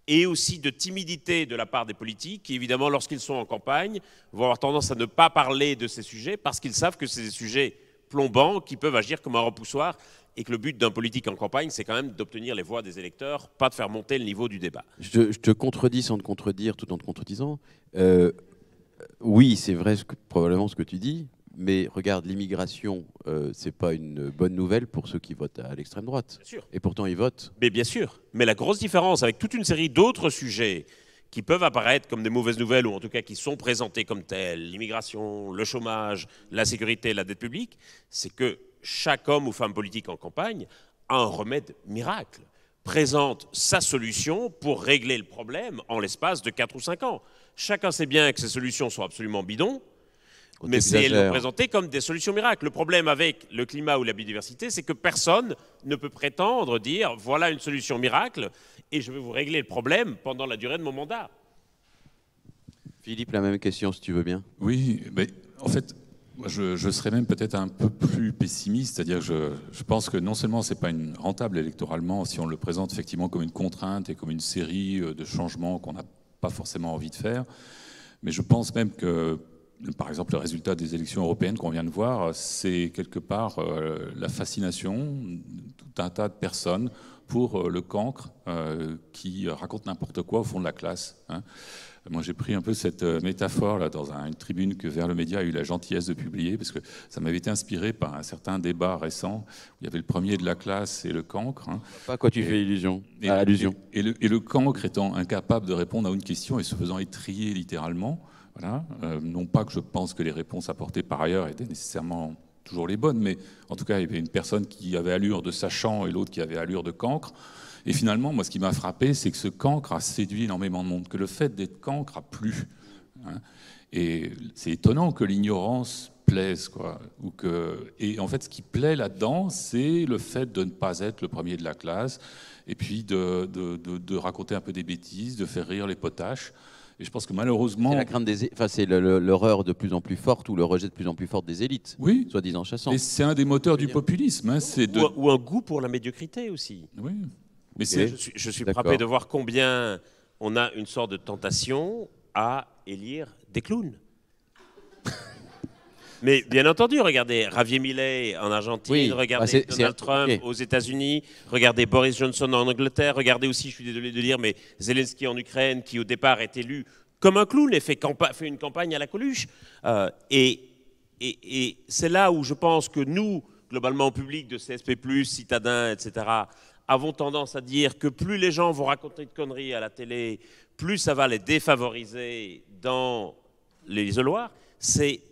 et aussi de timidité de la part des politiques qui, évidemment, lorsqu'ils sont en campagne, vont avoir tendance à ne pas parler de ces sujets parce qu'ils savent que c'est des sujets plombants qui peuvent agir comme un repoussoir et que le but d'un politique en campagne, c'est quand même d'obtenir les voix des électeurs, pas de faire monter le niveau du débat. Je te contredis sans te contredire, tout en te contredisant. Oui, c'est vrai probablement ce que tu dis, mais regarde, l'immigration, c'est pas une bonne nouvelle pour ceux qui votent à l'extrême droite. Bien sûr. Et pourtant, ils votent. Mais bien sûr. Mais la grosse différence avec toute une série d'autres sujets qui peuvent apparaître comme des mauvaises nouvelles, ou en tout cas qui sont présentés comme tels, l'immigration, le chômage, la sécurité, la dette publique, c'est que chaque homme ou femme politique en campagne a un remède miracle, présente sa solution pour régler le problème en l'espace de 4 ou 5 ans. Chacun sait bien que ces solutions sont absolument bidons, mais elles sont présentées comme des solutions miracles. Le problème avec le climat ou la biodiversité, c'est que personne ne peut prétendre dire « voilà une solution miracle et je vais vous régler le problème pendant la durée de mon mandat ». Philippe, la même question, si tu veux bien. Oui, mais en fait, je serais même peut-être un peu plus pessimiste, c'est-à-dire que je pense que non seulement c'est pas rentable électoralement si on le présente effectivement comme une contrainte et comme une série de changements qu'on n'a pas forcément envie de faire, mais je pense même que, par exemple, le résultat des élections européennes qu'on vient de voir, c'est quelque part la fascination de tout un tas de personnes pour le cancre qui raconte n'importe quoi au fond de la classe. Hein. Moi, j'ai pris un peu cette métaphore là, dans une tribune que Vers le Média a eu la gentillesse de publier, parce que ça m'avait été inspiré par un certain débat récent, où il y avait le premier de la classe et le cancre. Hein. Pas à quoi tu fais allusion. Et le cancre étant incapable de répondre à une question et se faisant étriller littéralement. Voilà. Non pas que je pense que les réponses apportées par ailleurs étaient nécessairement toujours les bonnes, mais en tout cas, il y avait une personne qui avait allure de sachant et l'autre qui avait allure de cancre. Et finalement, moi, ce qui m'a frappé, c'est que ce cancre a séduit énormément de monde, que le fait d'être cancre a plu. Hein. Et c'est étonnant que l'ignorance plaise, quoi. Et en fait, ce qui plaît là-dedans, c'est le fait de ne pas être le premier de la classe, et puis de raconter un peu des bêtises, de faire rire les potaches. Et je pense que malheureusement... C'est la crainte c'est l'horreur de plus en plus forte ou le rejet de plus en plus fort des élites, oui, soi-disant chassantes. Et c'est un des moteurs du populisme. Hein, ou un goût pour la médiocrité aussi. Oui. Mais je suis frappé de voir combien on a une sorte de tentation à élire des clowns. Mais bien entendu, regardez Javier Milei en Argentine, regardez Donald Trump aux États-Unis, regardez Boris Johnson en Angleterre, regardez aussi, je suis désolé de dire, mais Zelensky en Ukraine, qui au départ est élu comme un clown et fait une campagne à la Coluche. Et c'est là où je pense que nous, globalement, public de CSP+, citadins, etc., avons tendance à dire que plus les gens vont raconter de conneries à la télé, plus ça va les défavoriser dans les isoloirs. C'est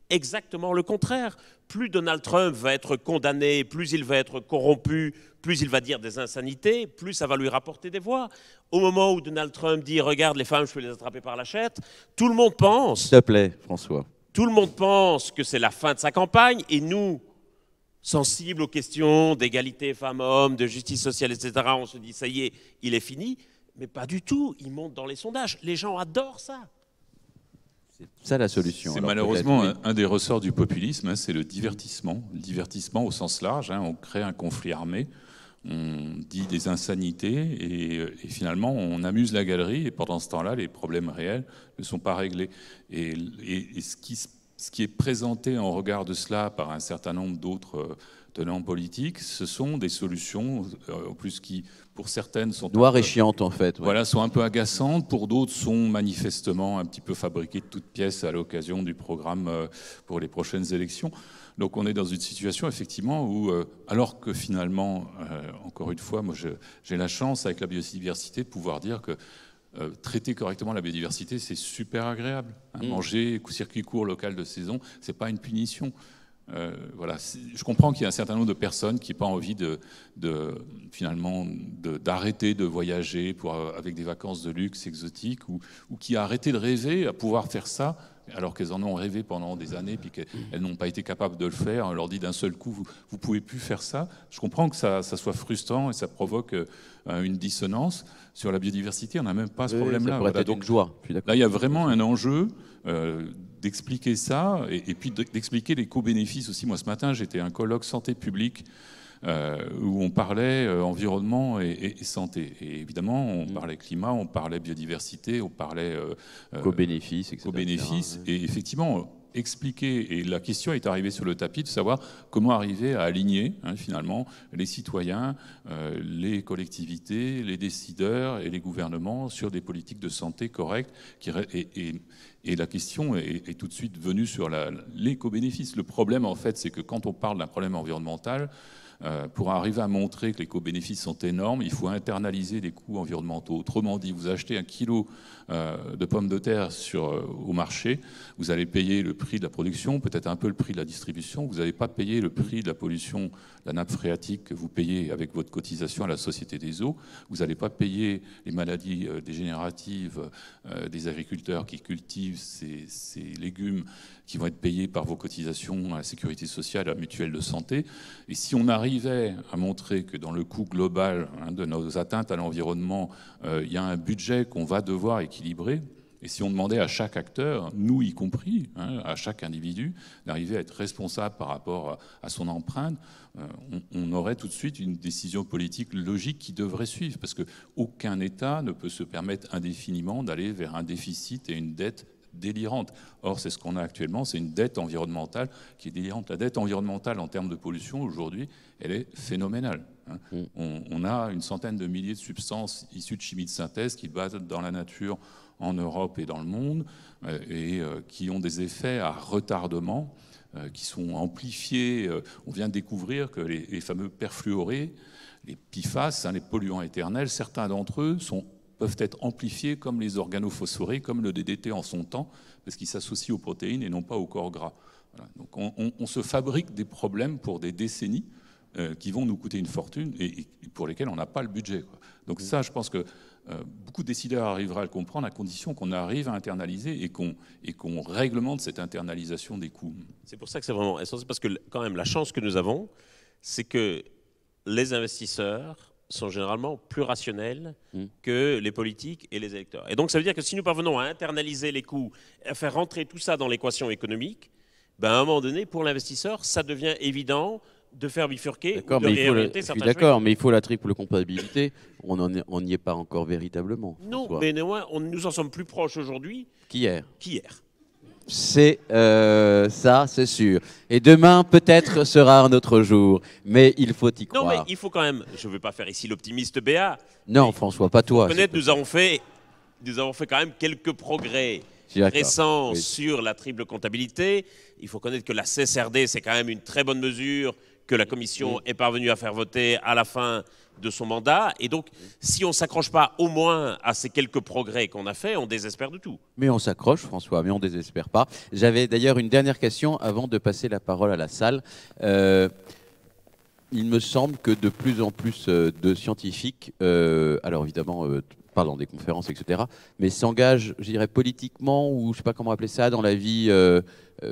exactement le contraire. Plus Donald Trump va être condamné, plus il va être corrompu, plus il va dire des insanités, plus ça va lui rapporter des voix. Au moment où Donald Trump dit « Regarde, les femmes, je peux les attraper par la chatte », tout le monde pense... S'il te plaît, François. Tout le monde pense que c'est la fin de sa campagne, et nous... sensibles aux questions d'égalité femmes-hommes, de justice sociale, etc., on se dit, ça y est, il est fini. Mais pas du tout, il monte dans les sondages. Les gens adorent ça. C'est ça la solution. C'est malheureusement un des ressorts du populisme, hein, c'est le divertissement. Le divertissement au sens large, hein, on crée un conflit armé, on dit des insanités, et finalement on amuse la galerie, et pendant ce temps-là, les problèmes réels ne sont pas réglés. Et ce qui est présenté en regard de cela par un certain nombre d'autres tenants politiques, ce sont des solutions, en plus qui, pour certaines, sont noires et chiantes en fait. Ouais. Voilà, sont un peu agaçantes. Pour d'autres, sont manifestement un petit peu fabriquées de toutes pièces à l'occasion du programme pour les prochaines élections. Donc, on est dans une situation effectivement où, alors que finalement, encore une fois, moi, j'ai la chance avec la biodiversité de pouvoir dire que traiter correctement la biodiversité, c'est super agréable. Hein, manger circuit court local de saison, c'est pas une punition. Voilà. Je comprends qu'il y a un certain nombre de personnes qui n'ont pas envie finalement d'arrêter de voyager avec des vacances de luxe exotiques, ou qui a arrêté de rêver à pouvoir faire ça alors qu'elles en ont rêvé pendant des années, puis qu'elles n'ont pas été capables de le faire. On leur dit d'un seul coup, vous ne pouvez plus faire ça. Je comprends que ça soit frustrant et ça provoque une dissonance. Sur la biodiversité, on n'a même pas ce problème-là. Ça pourrait être une joie. Là, il y a vraiment un enjeu d'expliquer ça et puis d'expliquer les co-bénéfices aussi. Moi, ce matin, j'étais à un colloque santé publique où on parlait environnement et santé. Et évidemment, on parlait climat, on parlait biodiversité, on parlait co-bénéfices, etc. Co-bénéfices. Et effectivement, expliquer, et la question est arrivée sur le tapis de savoir comment arriver à aligner finalement les citoyens, les collectivités, les décideurs et les gouvernements sur des politiques de santé correctes. Et la question est tout de suite venue sur l'éco-bénéfice. Le problème, en fait, c'est que quand on parle d'un problème environnemental, pour arriver à montrer que les co-bénéfices sont énormes, il faut internaliser les coûts environnementaux. Autrement dit, vous achetez un kilo de pommes de terre au marché, vous allez payer le prix de la production, peut-être un peu le prix de la distribution, vous n'allez pas payer le prix de la pollution de la nappe phréatique que vous payez avec votre cotisation à la Société des eaux, vous n'allez pas payer les maladies dégénératives des agriculteurs qui cultivent ces légumes qui vont être payés par vos cotisations à la sécurité sociale, à la mutuelle de santé. Et si on arrivait à montrer que dans le coût global de nos atteintes à l'environnement, il y a un budget qu'on va devoir équilibrer, et si on demandait à chaque acteur, nous y compris, à chaque individu, d'arriver à être responsable par rapport à son empreinte, on aurait tout de suite une décision politique logique qui devrait suivre, parce qu'aucun État ne peut se permettre indéfiniment d'aller vers un déficit et une dette délirante. Or, c'est ce qu'on a actuellement, c'est une dette environnementale qui est délirante. La dette environnementale en termes de pollution, aujourd'hui, elle est phénoménale. On a une centaine de milliers de substances issues de chimie de synthèse qui battent dans la nature en Europe et dans le monde et qui ont des effets à retardement qui sont amplifiés. On vient de découvrir que les fameux perfluorés, les PFAS, les polluants éternels, certains d'entre eux peuvent être amplifiés comme les organophosphorés, comme le DDT en son temps, parce qu'ils s'associent aux protéines et non pas au corps gras. Voilà. Donc on se fabrique des problèmes pour des décennies qui vont nous coûter une fortune et pour lesquels on n'a pas le budget, quoi. Donc ça, je pense que beaucoup de décideurs arriveront à le comprendre à condition qu'on arrive à internaliser et qu'on réglemente cette internalisation des coûts. C'est pour ça que c'est vraiment essentiel, parce que quand même la chance que nous avons, c'est que les investisseurs sont généralement plus rationnels que les politiques et les électeurs. Et donc ça veut dire que si nous parvenons à internaliser les coûts, à faire rentrer tout ça dans l'équation économique, à un moment donné, pour l'investisseur, ça devient évident de faire bifurquer ou de réorienter certains choix. D'accord, mais il faut la triple comptabilité. On n'y est pas encore véritablement. Non, mais néanmoins, nous en sommes plus proches aujourd'hui qu'hier. C'est ça, c'est sûr. Et demain, peut-être, sera un autre jour. Mais il faut y croire. Non, mais il faut quand même... Je ne veux pas faire ici l'optimiste BA. Non, François, pas toi. Nous avons fait quand même quelques progrès récents sur la triple comptabilité. Il faut connaître que la CSRD, c'est quand même une très bonne mesure que la Commission est parvenue à faire voter à la fin de son mandat. Et donc, si on ne s'accroche pas au moins à ces quelques progrès qu'on a faits, on désespère de tout. Mais on s'accroche, François, mais on ne désespère pas. J'avais d'ailleurs une dernière question avant de passer la parole à la salle. Il me semble que de plus en plus de scientifiques, alors évidemment, parlant des conférences, etc., mais s'engagent, je dirais, politiquement, ou je ne sais pas comment appeler ça, dans la vie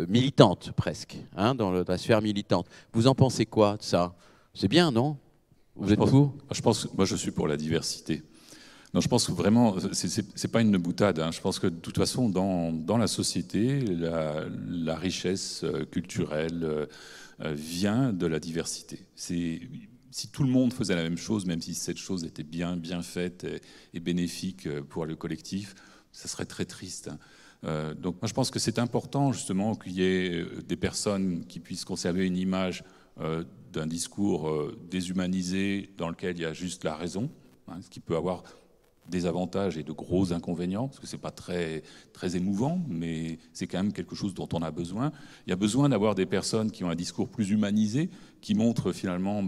militante, presque, dans la sphère militante. Vous en pensez quoi de ça? C'est bien, non? Vous êtes pour? Moi, je suis pour la diversité. Non, je pense que vraiment, c'est pas une boutade. Je pense que de toute façon, dans la société, la richesse culturelle vient de la diversité. Si tout le monde faisait la même chose, même si cette chose était bien faite et bénéfique pour le collectif, ça serait très triste. Donc moi, je pense que c'est important justement qu'il y ait des personnes qui puissent conserver une image d'un discours déshumanisé dans lequel il y a juste la raison, ce qui peut avoir des avantages et de gros inconvénients, parce que c'est pas très émouvant, mais c'est quand même quelque chose dont on a besoin. Il y a besoin d'avoir des personnes qui ont un discours plus humanisé, qui montrent finalement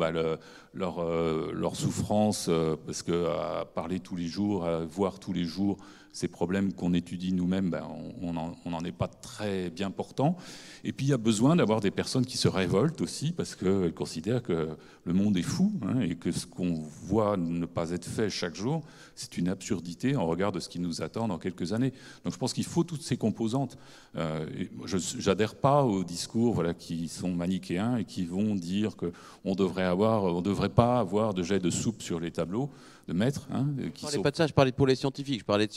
leur souffrance, parce que à parler tous les jours, à voir tous les jours ces problèmes qu'on étudie nous-mêmes, ben, on n'en est pas très bien portant. Et puis il y a besoin d'avoir des personnes qui se révoltent aussi, parce qu'elles considèrent que le monde est fou, hein, et que ce qu'on voit ne pas être fait chaque jour, c'est une absurdité en regard de ce qui nous attend dans quelques années. Donc je pense qu'il faut toutes ces composantes. Je n'adhère pas aux discours, voilà, qui sont manichéens et qui vont dire qu'on ne devrait pas avoir de jet de soupe sur les tableaux de maîtres. Hein, je ne parlais pas de ça, je parlais pour les scientifiques. Je parlais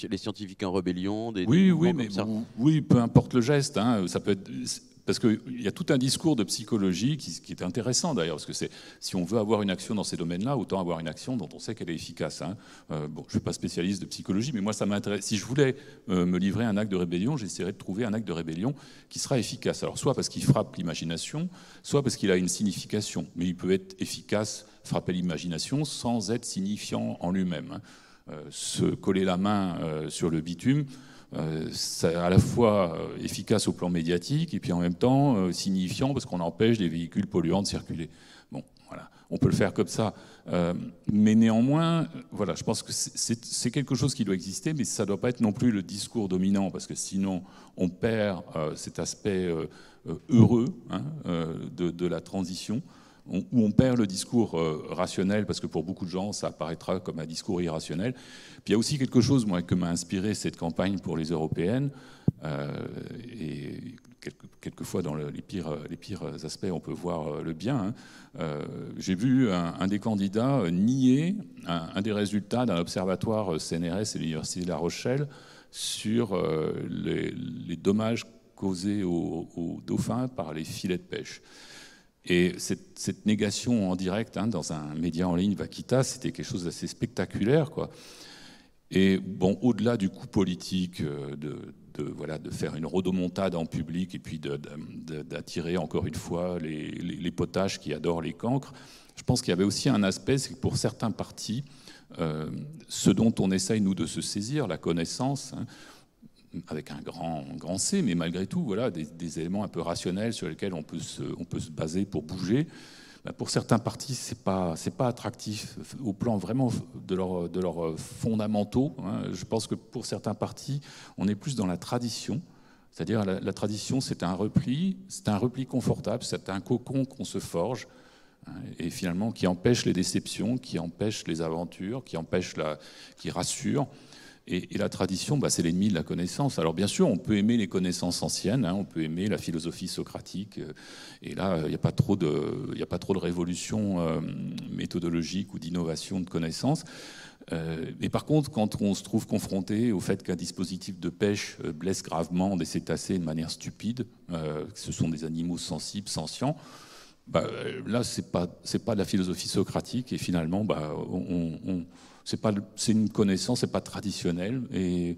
les scientifiques en rébellion. Oui, mais oui, peu importe le geste. Hein, ça peut être... Parce qu'il y a tout un discours de psychologie qui est intéressant d'ailleurs, parce que si on veut avoir une action dans ces domaines-là, autant avoir une action dont on sait qu'elle est efficace. Hein. Bon, je ne suis pas spécialiste de psychologie, mais moi ça m'intéresse. Si je voulais me livrer un acte de rébellion, j'essaierais de trouver un acte de rébellion qui sera efficace. Alors soit parce qu'il frappe l'imagination, soit parce qu'il a une signification. Mais il peut être efficace, frapper l'imagination, sans être signifiant en lui-même. Hein. Se coller la main sur le bitume, c'est à la fois efficace au plan médiatique et puis en même temps signifiant parce qu'on empêche des véhicules polluants de circuler. Bon, voilà, on peut le faire comme ça. Mais néanmoins, voilà, je pense que c'est quelque chose qui doit exister, mais ça ne doit pas être non plus le discours dominant, parce que sinon on perd cet aspect heureux, hein, de la transition, où on perd le discours rationnel, parce que pour beaucoup de gens, ça apparaîtra comme un discours irrationnel. Puis il y a aussi quelque chose, moi, que m'a inspiré cette campagne pour les européennes, et quelquefois dans les pires aspects, on peut voir le bien. Hein. J'ai vu un des candidats nier un des résultats d'un observatoire CNRS et l'Université de La Rochelle sur les dommages causés aux dauphins par les filets de pêche. Et cette négation en direct, hein, dans un média en ligne, Vaquita, c'était quelque chose d'assez spectaculaire, quoi. Et bon, au-delà du coup politique, de faire une rodomontade en public et puis d'attirer encore une fois les potaches qui adorent les cancres, je pense qu'il y avait aussi un aspect, c'est que pour certains partis, ce dont on essaye, nous, de se saisir, la connaissance, hein, avec un grand C, mais malgré tout, voilà, des éléments un peu rationnels sur lesquels on peut se baser pour bouger. Ben, pour certains partis, c'est pas attractif au plan vraiment de leurs fondamentaux. Hein. Je pense que pour certains partis, on est plus dans la tradition. C'est-à-dire la tradition, c'est un repli confortable, c'est un cocon qu'on se forge, hein, et finalement qui empêche les déceptions, qui empêche les aventures, qui rassure. Et la tradition, bah, c'est l'ennemi de la connaissance. Alors bien sûr, on peut aimer les connaissances anciennes, hein, on peut aimer la philosophie socratique, et là, il n'y a pas trop de révolution méthodologique ou d'innovation de connaissances. Mais par contre, quand on se trouve confronté au fait qu'un dispositif de pêche blesse gravement des cétacés de manière stupide, ce sont des animaux sensibles, sentients, bah, là, c'est pas de la philosophie socratique, et finalement, bah, c'est une connaissance, c'est pas traditionnel, et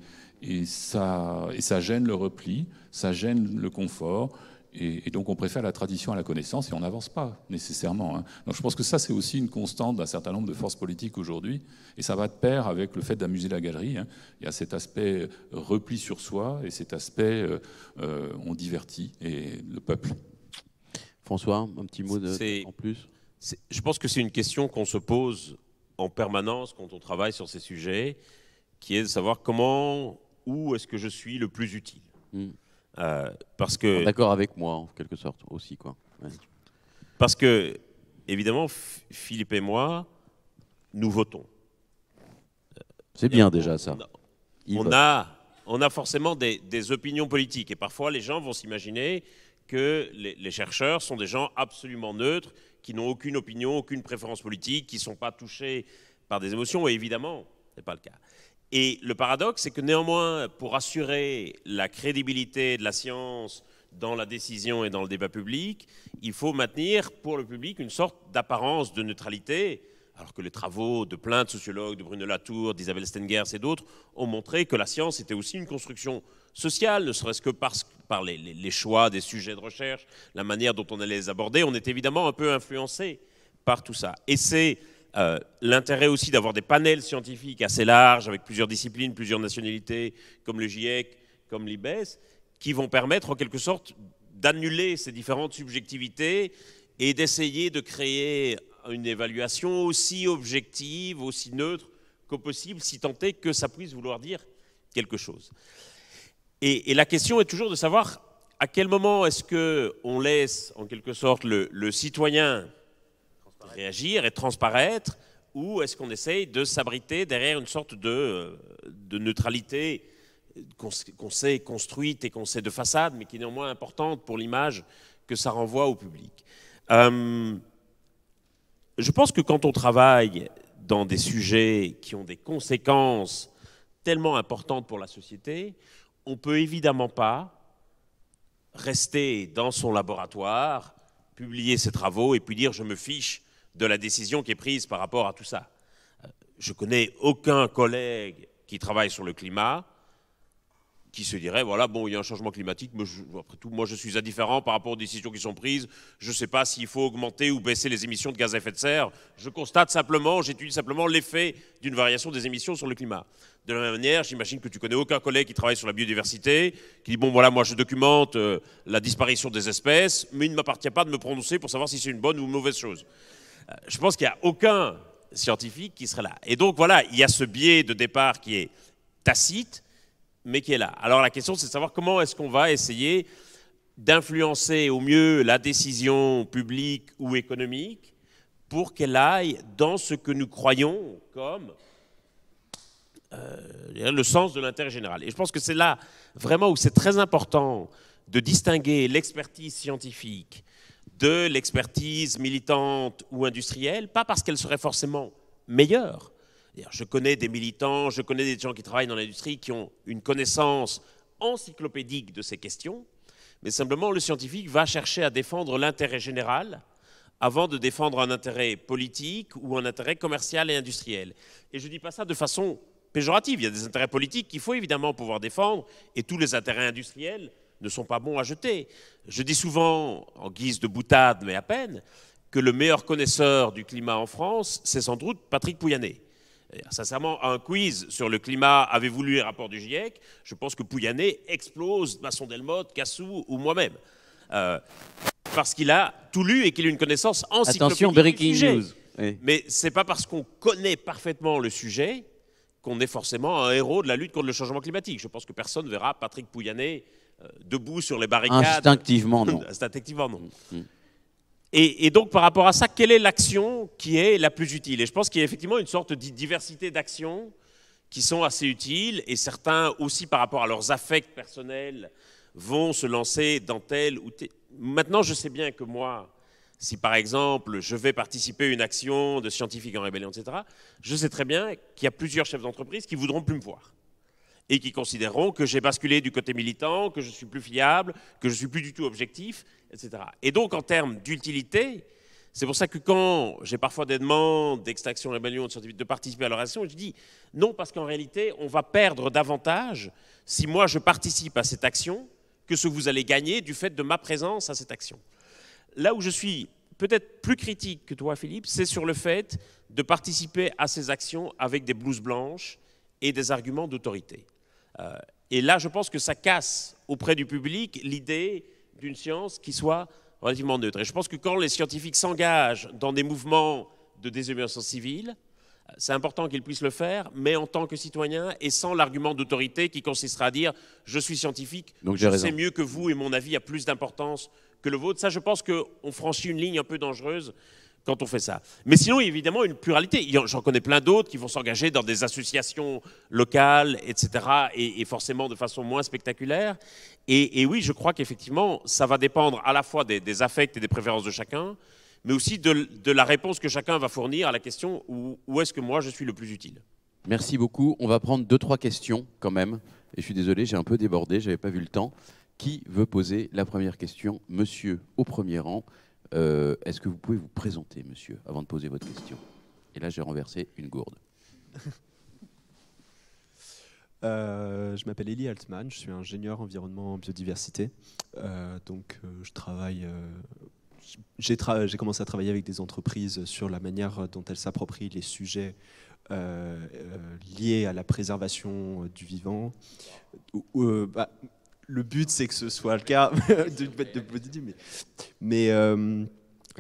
ça gêne le repli, ça gêne le confort, et donc on préfère la tradition à la connaissance, et on n'avance pas nécessairement. Hein. Donc je pense que ça, c'est aussi une constante d'un certain nombre de forces politiques aujourd'hui, et ça va de pair avec le fait d'amuser la galerie. Hein. Il y a cet aspect repli sur soi, et cet aspect on divertit et le peuple. François, un petit mot en plus. Je pense que c'est une question qu'on se pose en permanence quand on travaille sur ces sujets, qui est de savoir où est-ce que je suis le plus utile. Parce que d'accord avec moi, en quelque sorte, aussi, quoi. Ouais. Parce que, évidemment, Philippe et nous votons. C'est bien déjà ça. On a forcément des opinions politiques, et parfois les gens vont s'imaginer que les chercheurs sont des gens absolument neutres, qui n'ont aucune opinion, aucune préférence politique, qui ne sont pas touchés par des émotions, et évidemment, ce n'est pas le cas. Et le paradoxe, c'est que néanmoins, pour assurer la crédibilité de la science dans la décision et dans le débat public, il faut maintenir pour le public une sorte d'apparence de neutralité, alors que les travaux de plein de sociologues, de Bruno Latour, d'Isabelle Stengers et d'autres, ont montré que la science était aussi une construction sociale, ne serait-ce que par les choix des sujets de recherche, la manière dont on allait les aborder. On est évidemment un peu influencé par tout ça. Et c'est l'intérêt aussi d'avoir des panels scientifiques assez larges, avec plusieurs disciplines, plusieurs nationalités, comme le GIEC, comme l'IBES, qui vont permettre en quelque sorte d'annuler ces différentes subjectivités et d'essayer de créer une évaluation aussi objective, aussi neutre que possible, si tant est que ça puisse vouloir dire quelque chose. Et la question est toujours de savoir à quel moment est-ce qu'on laisse en quelque sorte le citoyen réagir et transparaître, ou est-ce qu'on essaye de s'abriter derrière une sorte de neutralité qu'on sait construite et qu'on sait de façade, mais qui est néanmoins importante pour l'image que ça renvoie au public. Je pense que quand on travaille dans des sujets qui ont des conséquences tellement importantes pour la société, on ne peut évidemment pas rester dans son laboratoire, publier ses travaux et puis dire « je me fiche de la décision qui est prise par rapport à tout ça ». Je connais aucun collègue qui travaille sur le climat qui se dirait, voilà, bon, il y a un changement climatique, mais après tout, moi je suis indifférent par rapport aux décisions qui sont prises, je ne sais pas s'il faut augmenter ou baisser les émissions de gaz à effet de serre, je constate simplement, j'étudie simplement l'effet d'une variation des émissions sur le climat. De la même manière, j'imagine que tu connais aucun collègue qui travaille sur la biodiversité, qui dit, bon voilà, moi je documente la disparition des espèces, mais il ne m'appartient pas de me prononcer pour savoir si c'est une bonne ou une mauvaise chose. Je pense qu'il n'y a aucun scientifique qui serait là. Et donc voilà, il y a ce biais de départ qui est tacite, mais qui est là. Alors la question, c'est de savoir comment est-ce qu'on va essayer d'influencer au mieux la décision publique ou économique pour qu'elle aille dans ce que nous croyons comme le sens de l'intérêt général. Et je pense que c'est là vraiment où c'est très important de distinguer l'expertise scientifique de l'expertise militante ou industrielle, pas parce qu'elle serait forcément meilleure. Je connais des militants, je connais des gens qui travaillent dans l'industrie qui ont une connaissance encyclopédique de ces questions, mais simplement le scientifique va chercher à défendre l'intérêt général avant de défendre un intérêt politique ou un intérêt commercial et industriel. Et je ne dis pas ça de façon péjorative, il y a des intérêts politiques qu'il faut évidemment pouvoir défendre, et tous les intérêts industriels ne sont pas bons à jeter. Je dis souvent, en guise de boutade, mais à peine, que le meilleur connaisseur du climat en France, c'est sans doute Patrick Pouyanné. Sincèrement, un quiz sur le climat, avez-vous lu les rapports du GIEC? Je pense que Pouyanné explose Masson Delmotte, Cassou ou moi-même. Parce qu'il a tout lu et qu'il a une connaissance encyclopédique. Attention, breaking news. Oui. Mais ce n'est pas parce qu'on connaît parfaitement le sujet qu'on est forcément un héros de la lutte contre le changement climatique. Je pense que personne ne verra Patrick Pouyanné debout sur les barricades. Instinctivement, non. Instinctivement, non. Et donc, par rapport à ça, quelle est l'action qui est la plus utile? Et je pense qu'il y a effectivement une sorte de diversité d'actions qui sont assez utiles, et certains aussi, par rapport à leurs affects personnels, vont se lancer dans tel ou tel... Maintenant, je sais bien que moi, si par exemple, je vais participer à une action de scientifiques en rébellion, etc., je sais très bien qu'il y a plusieurs chefs d'entreprise qui ne voudront plus me voir et qui considéreront que j'ai basculé du côté militant, que je suis plus fiable, que je suis plus du tout objectif, etc. Et donc, en termes d'utilité, c'est pour ça que quand j'ai parfois des demandes d'Extinction Rébellion, de scientifiques, de participer à leur action, je dis non, parce qu'en réalité, on va perdre davantage si moi je participe à cette action que ce que vous allez gagner du fait de ma présence à cette action. Là où je suis peut-être plus critique que toi, Philippe, c'est sur le fait de participer à ces actions avec des blouses blanches et des arguments d'autorité. Et là, je pense que ça casse auprès du public l'idée d'une science qui soit relativement neutre. Et je pense que quand les scientifiques s'engagent dans des mouvements de désobéissance civile, c'est important qu'ils puissent le faire, mais en tant que citoyens et sans l'argument d'autorité qui consistera à dire « je suis scientifique, donc je sais mieux que vous et mon avis a plus d'importance que le vôtre ». Ça, je pense qu'on franchit une ligne un peu dangereuse quand on fait ça. Mais sinon, il y a évidemment une pluralité. J'en connais plein d'autres qui vont s'engager dans des associations locales, etc., et forcément de façon moins spectaculaire. Et oui, je crois qu'effectivement, ça va dépendre à la fois des affects et des préférences de chacun, mais aussi de la réponse que chacun va fournir à la question où est-ce que moi je suis le plus utile. Merci beaucoup. On va prendre 2-3 questions quand même. Et je suis désolé, j'ai un peu débordé, je n'avais pas vu le temps. Qui veut poser la première question? Monsieur au premier rang. Est-ce que vous pouvez vous présenter, monsieur, avant de poser votre question? Et là, j'ai renversé une gourde. Je m'appelle Elie Altman, je suis ingénieur environnement biodiversité. Je travaille... J'ai commencé à travailler avec des entreprises sur la manière dont elles s'approprient les sujets liés à la préservation du vivant. Le but, c'est que ce soit le cas mais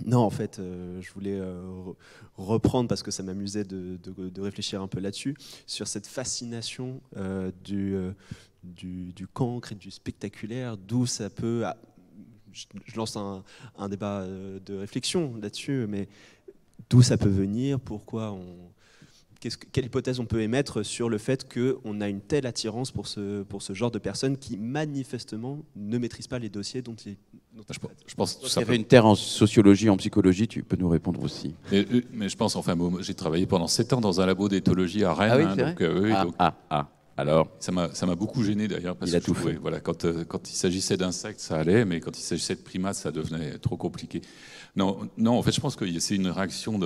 Non, en fait, je voulais reprendre, parce que ça m'amusait de réfléchir un peu là-dessus, sur cette fascination du cancre et du spectaculaire, d'où ça peut... je lance un débat de réflexion là-dessus, mais d'où ça peut venir, pourquoi quelle hypothèse on peut émettre sur le fait qu'on a une telle attirance pour ce genre de personnes qui manifestement ne maîtrisent pas les dossiers dont ils... Je pense que Ça fait une terre en sociologie, en psychologie, tu peux nous répondre aussi. Mais je pense, enfin, j'ai travaillé pendant 7 ans dans un labo d'éthologie à Rennes. Ah oui, hein, c'est vrai donc, alors ça m'a beaucoup gêné d'ailleurs, parce Il a que tout je trouvais, fait. voilà, quand il s'agissait d'insectes, ça allait, mais quand il s'agissait de primates, ça devenait trop compliqué. Non, en fait, je pense que c'est une réaction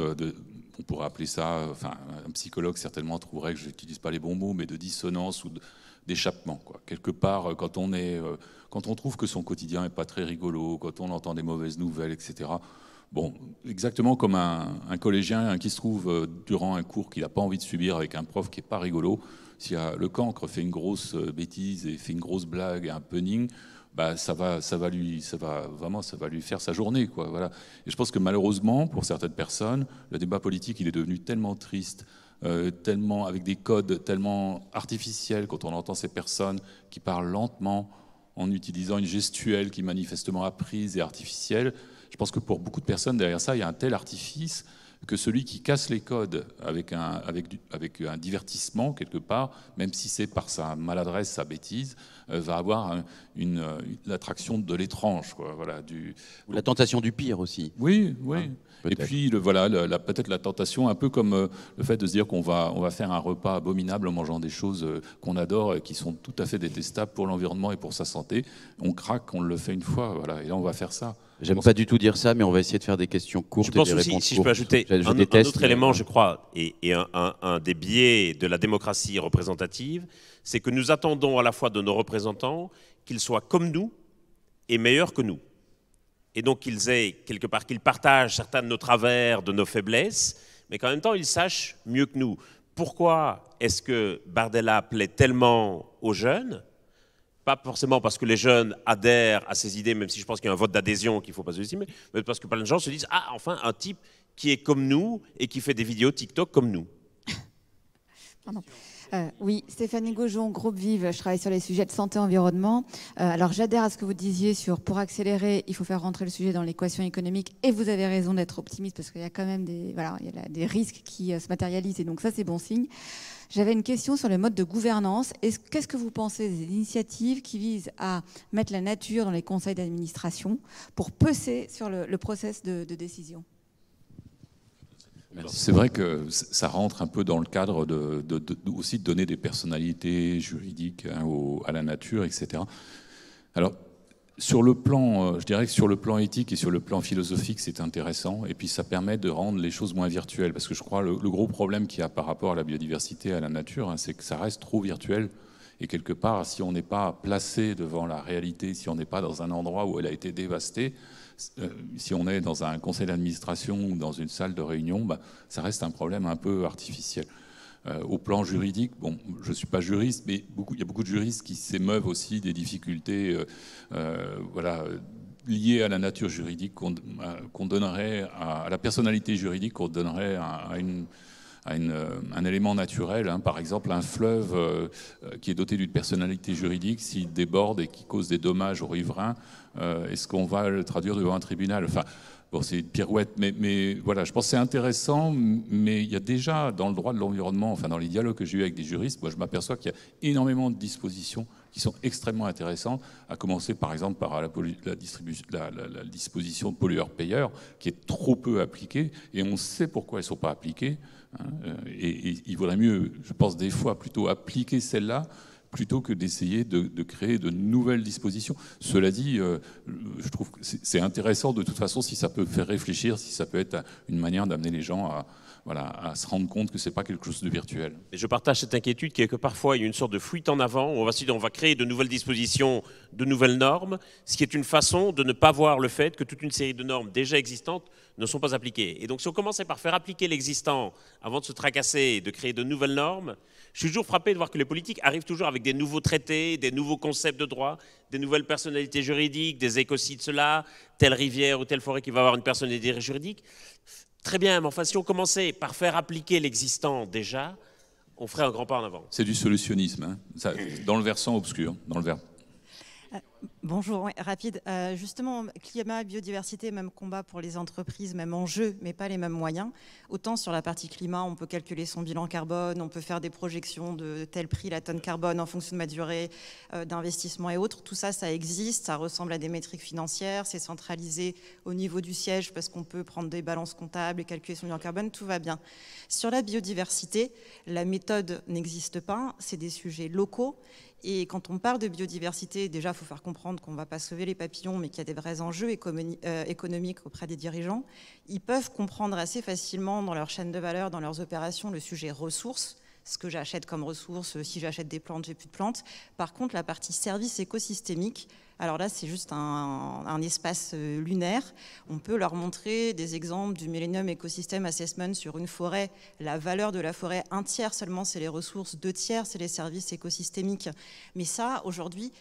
on pourrait appeler ça, enfin, un psychologue certainement trouverait que je n'utilise pas les bons mots, mais de dissonance ou d'échappement, quoi. Quelque part, quand on trouve que son quotidien n'est pas très rigolo, quand on entend des mauvaises nouvelles, etc. Bon, exactement comme un collégien qui se trouve durant un cours qu'il n'a pas envie de subir avec un prof qui n'est pas rigolo. Si le cancre fait une grosse bêtise et fait une grosse blague, un punning, bah ça va lui faire sa journée, quoi. Voilà. Et je pense que malheureusement, pour certaines personnes, le débat politique il est devenu tellement triste, tellement avec des codes tellement artificiels, quand on entend ces personnes qui parlent lentement en utilisant une gestuelle qui est manifestement apprise et artificielle. Je pense que pour beaucoup de personnes derrière ça, il y a un tel artifice que celui qui casse les codes avec un divertissement quelque part, même si c'est par sa maladresse, sa bêtise, va avoir l'attraction de l'étrange, quoi. Voilà, la tentation du pire aussi. Oui. Et Peut-être. puis peut-être la tentation, un peu comme le fait de se dire qu'on va faire un repas abominable en mangeant des choses qu'on adore et qui sont tout à fait détestables pour l'environnement et pour sa santé. On craque, on le fait une fois, voilà, et là on va faire ça. J'aime pas du tout dire ça, mais on va essayer de faire des questions courtes Je pense et des aussi, réponses si courtes. je peux ajouter un déteste, autre élément, je crois, et un des biais de la démocratie représentative, c'est que nous attendons à la fois de nos représentants qu'ils soient comme nous et meilleurs que nous. Et donc qu'ils aient, quelque part, qu'ils partagent certains de nos travers, de nos faiblesses, mais qu'en même temps, ils sachent mieux que nous. Pourquoi est-ce que Bardella plaît tellement aux jeunes ? Pas forcément parce que les jeunes adhèrent à ses idées, même si je pense qu'il y a un vote d'adhésion qu'il ne faut pas sous-estimer, mais parce que plein de gens se disent « Ah, enfin, un type qui est comme nous et qui fait des vidéos TikTok comme nous. » Pardon. Oui, Stéphanie Gaujon, Groupe Vive, je travaille sur les sujets de santé-environnement. Alors j'adhère à ce que vous disiez sur pour accélérer, il faut faire rentrer le sujet dans l'équation économique, et vous avez raison d'être optimiste parce qu'il y a quand même des risques qui se matérialisent, et donc ça c'est bon signe. J'avais une question sur le mode de gouvernance. Qu'est-ce que vous pensez des initiatives qui visent à mettre la nature dans les conseils d'administration pour peser sur le process de décision ? C'est vrai que ça rentre un peu dans le cadre aussi de donner des personnalités juridiques à la nature, etc. Alors, sur le plan, je dirais que sur le plan éthique et sur le plan philosophique, c'est intéressant. Et puis, ça permet de rendre les choses moins virtuelles. Parce que je crois le gros problème qu'il y a par rapport à la biodiversité et à la nature, c'est que ça reste trop virtuel. Et quelque part, si on n'est pas placé devant la réalité, si on n'est pas dans un endroit où elle a été dévastée, si on est dans un conseil d'administration ou dans une salle de réunion, ça reste un problème un peu artificiel. Au plan juridique, bon, je ne suis pas juriste, mais il y a beaucoup de juristes qui s'émeuvent aussi des difficultés liées à la nature juridique qu'on donnerait à la personnalité juridique qu'on donnerait à un élément naturel, hein. Par exemple, un fleuve qui est doté d'une personnalité juridique, s'il déborde et qui cause des dommages aux riverains, est-ce qu'on va le traduire devant un tribunal ? Enfin, bon, c'est une pirouette, mais voilà, je pense que c'est intéressant, mais il y a déjà dans le droit de l'environnement, enfin dans les dialogues que j'ai eu avec des juristes, moi je m'aperçois qu'il y a énormément de dispositions qui sont extrêmement intéressantes, à commencer par exemple par la disposition pollueur-payeur, qui est trop peu appliquée, et on sait pourquoi elles ne sont pas appliquées, hein, et il vaudrait mieux, je pense des fois, plutôt appliquer celle-là, plutôt que d'essayer de créer de nouvelles dispositions. Cela dit, je trouve que c'est intéressant de toute façon si ça peut faire réfléchir, si ça peut être une manière d'amener les gens à se rendre compte que ce n'est pas quelque chose de virtuel. Et je partage cette inquiétude qui est que parfois il y a une sorte de fuite en avant, on va créer de nouvelles dispositions, de nouvelles normes, ce qui est une façon de ne pas voir le fait que toute une série de normes déjà existantes ne sont pas appliquées. Et donc si on commençait par faire appliquer l'existant avant de se tracasser et de créer de nouvelles normes, Je suis toujours frappé de voir que les politiques arrivent toujours avec des nouveaux traités, des nouveaux concepts de droit, des nouvelles personnalités juridiques, des écocides cela, telle rivière ou telle forêt qui va avoir une personnalité juridique. Très bien, mais enfin, si on commençait par faire appliquer l'existant déjà, on ferait un grand pas en avant. C'est du solutionnisme, hein. Ça, dans le versant obscur, dans le Bonjour, ouais, rapide. Justement, climat, biodiversité, même combat pour les entreprises, même enjeu, mais pas les mêmes moyens. Autant sur la partie climat, on peut calculer son bilan carbone, on peut faire des projections de tel prix la tonne carbone en fonction de ma durée d'investissement et autres. Tout ça, ça existe, ça ressemble à des métriques financières, c'est centralisé au niveau du siège parce qu'on peut prendre des balances comptables et calculer son bilan carbone, tout va bien. Sur la biodiversité, la méthode n'existe pas, c'est des sujets locaux. Et quand on parle de biodiversité, déjà, il faut faire comprendre qu'on ne va pas sauver les papillons, mais qu'il y a des vrais enjeux économiques auprès des dirigeants. Ils peuvent comprendre assez facilement dans leur chaîne de valeur, dans leurs opérations, le sujet ressources, ce que j'achète comme ressources, si j'achète des plantes, j'ai plus de plantes. Par contre, la partie service écosystémique, alors là, c'est juste un espace lunaire. On peut leur montrer des exemples du Millennium Ecosystem Assessment sur une forêt. La valeur de la forêt, 1/3 seulement, c'est les ressources, 2/3, c'est les services écosystémiques. Mais ça, aujourd'hui,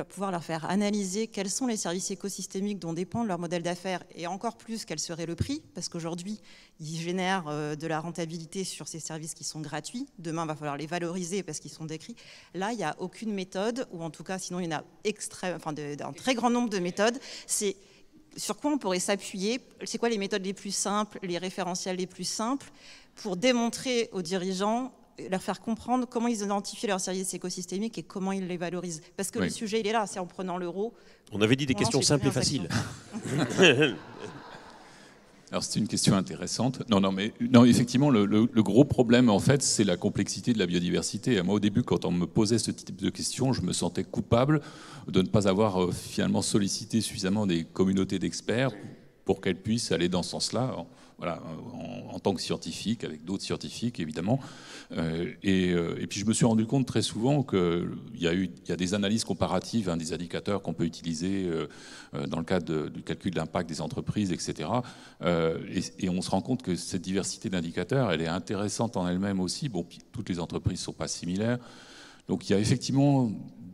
pouvoir leur faire analyser quels sont les services écosystémiques dont dépend leur modèle d'affaires et encore plus quel serait le prix, parce qu'aujourd'hui, ils génèrent de la rentabilité sur ces services qui sont gratuits. Demain, il va falloir les valoriser parce qu'ils sont décrits. Là, il n'y a aucune méthode, ou en tout cas, sinon, il y en a un très grand nombre de méthodes. C'est sur quoi on pourrait s'appuyer, c'est quoi les méthodes les plus simples, les référentiels les plus simples, pour démontrer aux dirigeants, leur faire comprendre comment ils identifient leurs services écosystémiques et comment ils les valorisent. Parce que le sujet, il est là, c'est en prenant l'euro. On avait dit des questions simples et faciles. Alors c'est une question intéressante. Non, effectivement, le gros problème, en fait, c'est la complexité de la biodiversité. Moi, au début, quand on me posait ce type de questions, je me sentais coupable de ne pas avoir finalement sollicité suffisamment des communautés d'experts pour qu'elles puissent aller dans ce sens-là. Voilà, en tant que scientifique, avec d'autres scientifiques, évidemment. Et puis, je me suis rendu compte très souvent qu'il y a des analyses comparatives, des indicateurs qu'on peut utiliser dans le cadre du calcul d'impact des entreprises, etc. Et on se rend compte que cette diversité d'indicateurs, elle est intéressante en elle-même aussi. Bon, puis, toutes les entreprises ne sont pas similaires. Donc, il y a effectivement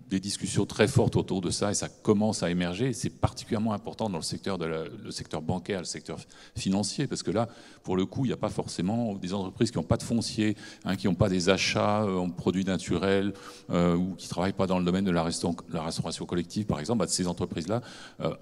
des discussions très fortes autour de ça et ça commence à émerger. C'est particulièrement important dans le secteur bancaire, le secteur financier, parce que là, pour le coup, il n'y a pas forcément des entreprises qui n'ont pas de foncier, qui n'ont pas des achats en produits naturels ou qui ne travaillent pas dans le domaine de la restauration collective, par exemple. Ces entreprises-là,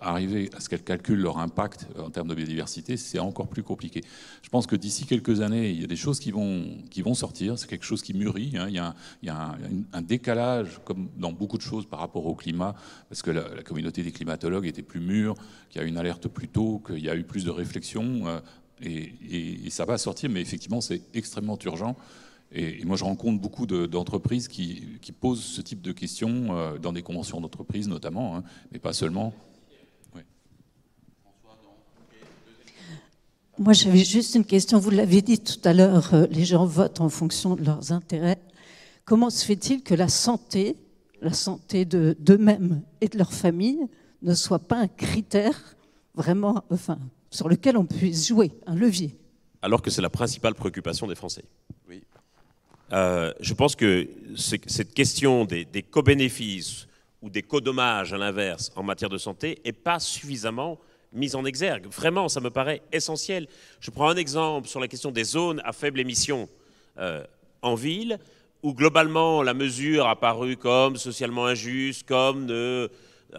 arriver à ce qu'elles calculent leur impact en termes de biodiversité, c'est encore plus compliqué. Je pense que d'ici quelques années, il y a des choses qui vont sortir. C'est quelque chose qui mûrit. Il y a un décalage, comme dans beaucoup de choses par rapport au climat, parce que la communauté des climatologues était plus mûre, qu'il y a eu une alerte plus tôt, qu'il y a eu plus de réflexion, et ça va sortir, mais effectivement, c'est extrêmement urgent. Et moi, je rencontre beaucoup d'entreprises qui posent ce type de questions dans des conventions d'entreprise, notamment, mais pas seulement. Ouais. Moi, j'avais juste une question. Vous l'avez dit tout à l'heure, les gens votent en fonction de leurs intérêts. Comment se fait-il que la santé d'eux-mêmes et de leur famille ne soit pas un critère vraiment, sur lequel on puisse jouer, un levier? Alors que c'est la principale préoccupation des Français. Oui. Je pense que cette question des co-bénéfices ou des co-dommages à l'inverse en matière de santé n'est pas suffisamment mise en exergue. Vraiment, ça me paraît essentiel. Je prends un exemple sur la question des zones à faible émission en ville, où globalement la mesure a paru comme socialement injuste, comme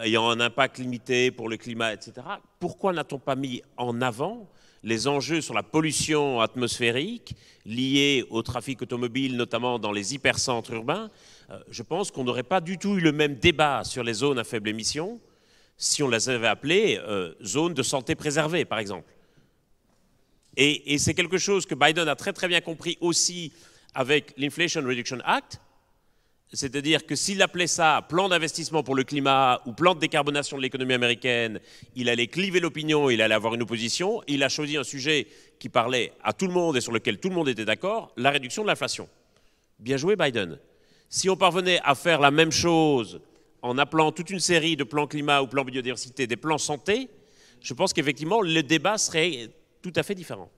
ayant un impact limité pour le climat, etc. Pourquoi n'a-t-on pas mis en avant les enjeux sur la pollution atmosphérique liée au trafic automobile, notamment dans les hypercentres urbains? Je pense qu'on n'aurait pas du tout eu le même débat sur les zones à faible émission si on les avait appelées zones de santé préservée, par exemple. Et c'est quelque chose que Biden a très très bien compris aussi avec l'Inflation Reduction Act, c'est-à-dire que s'il appelait ça plan d'investissement pour le climat ou plan de décarbonation de l'économie américaine, il allait cliver l'opinion, il allait avoir une opposition. Il a choisi un sujet qui parlait à tout le monde et sur lequel tout le monde était d'accord, la réduction de l'inflation. Bien joué Biden. Si on parvenait à faire la même chose en appelant toute une série de plans climat ou plans biodiversité des plans santé, je pense qu'effectivement le débat serait tout à fait différent.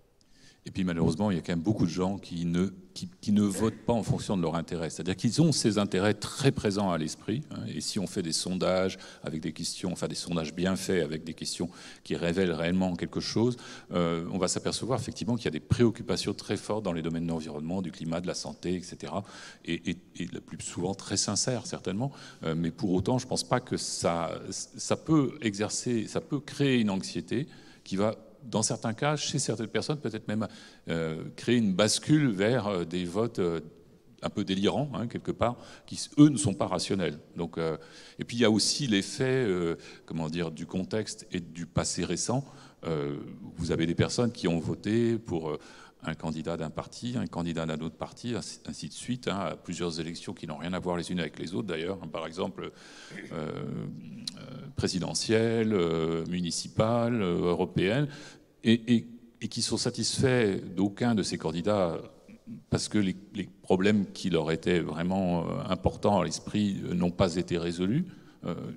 Et puis malheureusement, il y a quand même beaucoup de gens qui ne votent pas en fonction de leur intérêt. C'est-à-dire qu'ils ont ces intérêts très présents à l'esprit. Et si on fait des sondages avec des questions, enfin des sondages bien faits avec des questions qui révèlent réellement quelque chose, on va s'apercevoir effectivement qu'il y a des préoccupations très fortes dans les domaines de l'environnement, du climat, de la santé, etc. Et le plus souvent très sincères, certainement. Mais pour autant, je ne pense pas que ça peut créer une anxiété qui va, dans certains cas, chez certaines personnes, peut-être même créer une bascule vers des votes un peu délirants, quelque part, qui, eux, ne sont pas rationnels. Donc, et puis, il y a aussi l'effet du contexte et du passé récent. Vous avez des personnes qui ont voté pour un candidat d'un parti, un candidat d'un autre parti, ainsi de suite, à plusieurs élections qui n'ont rien à voir les unes avec les autres, d'ailleurs. Par exemple, présidentielle, municipale, européenne, et qui sont satisfaits d'aucun de ces candidats parce que les problèmes qui leur étaient vraiment importants à l'esprit n'ont pas été résolus,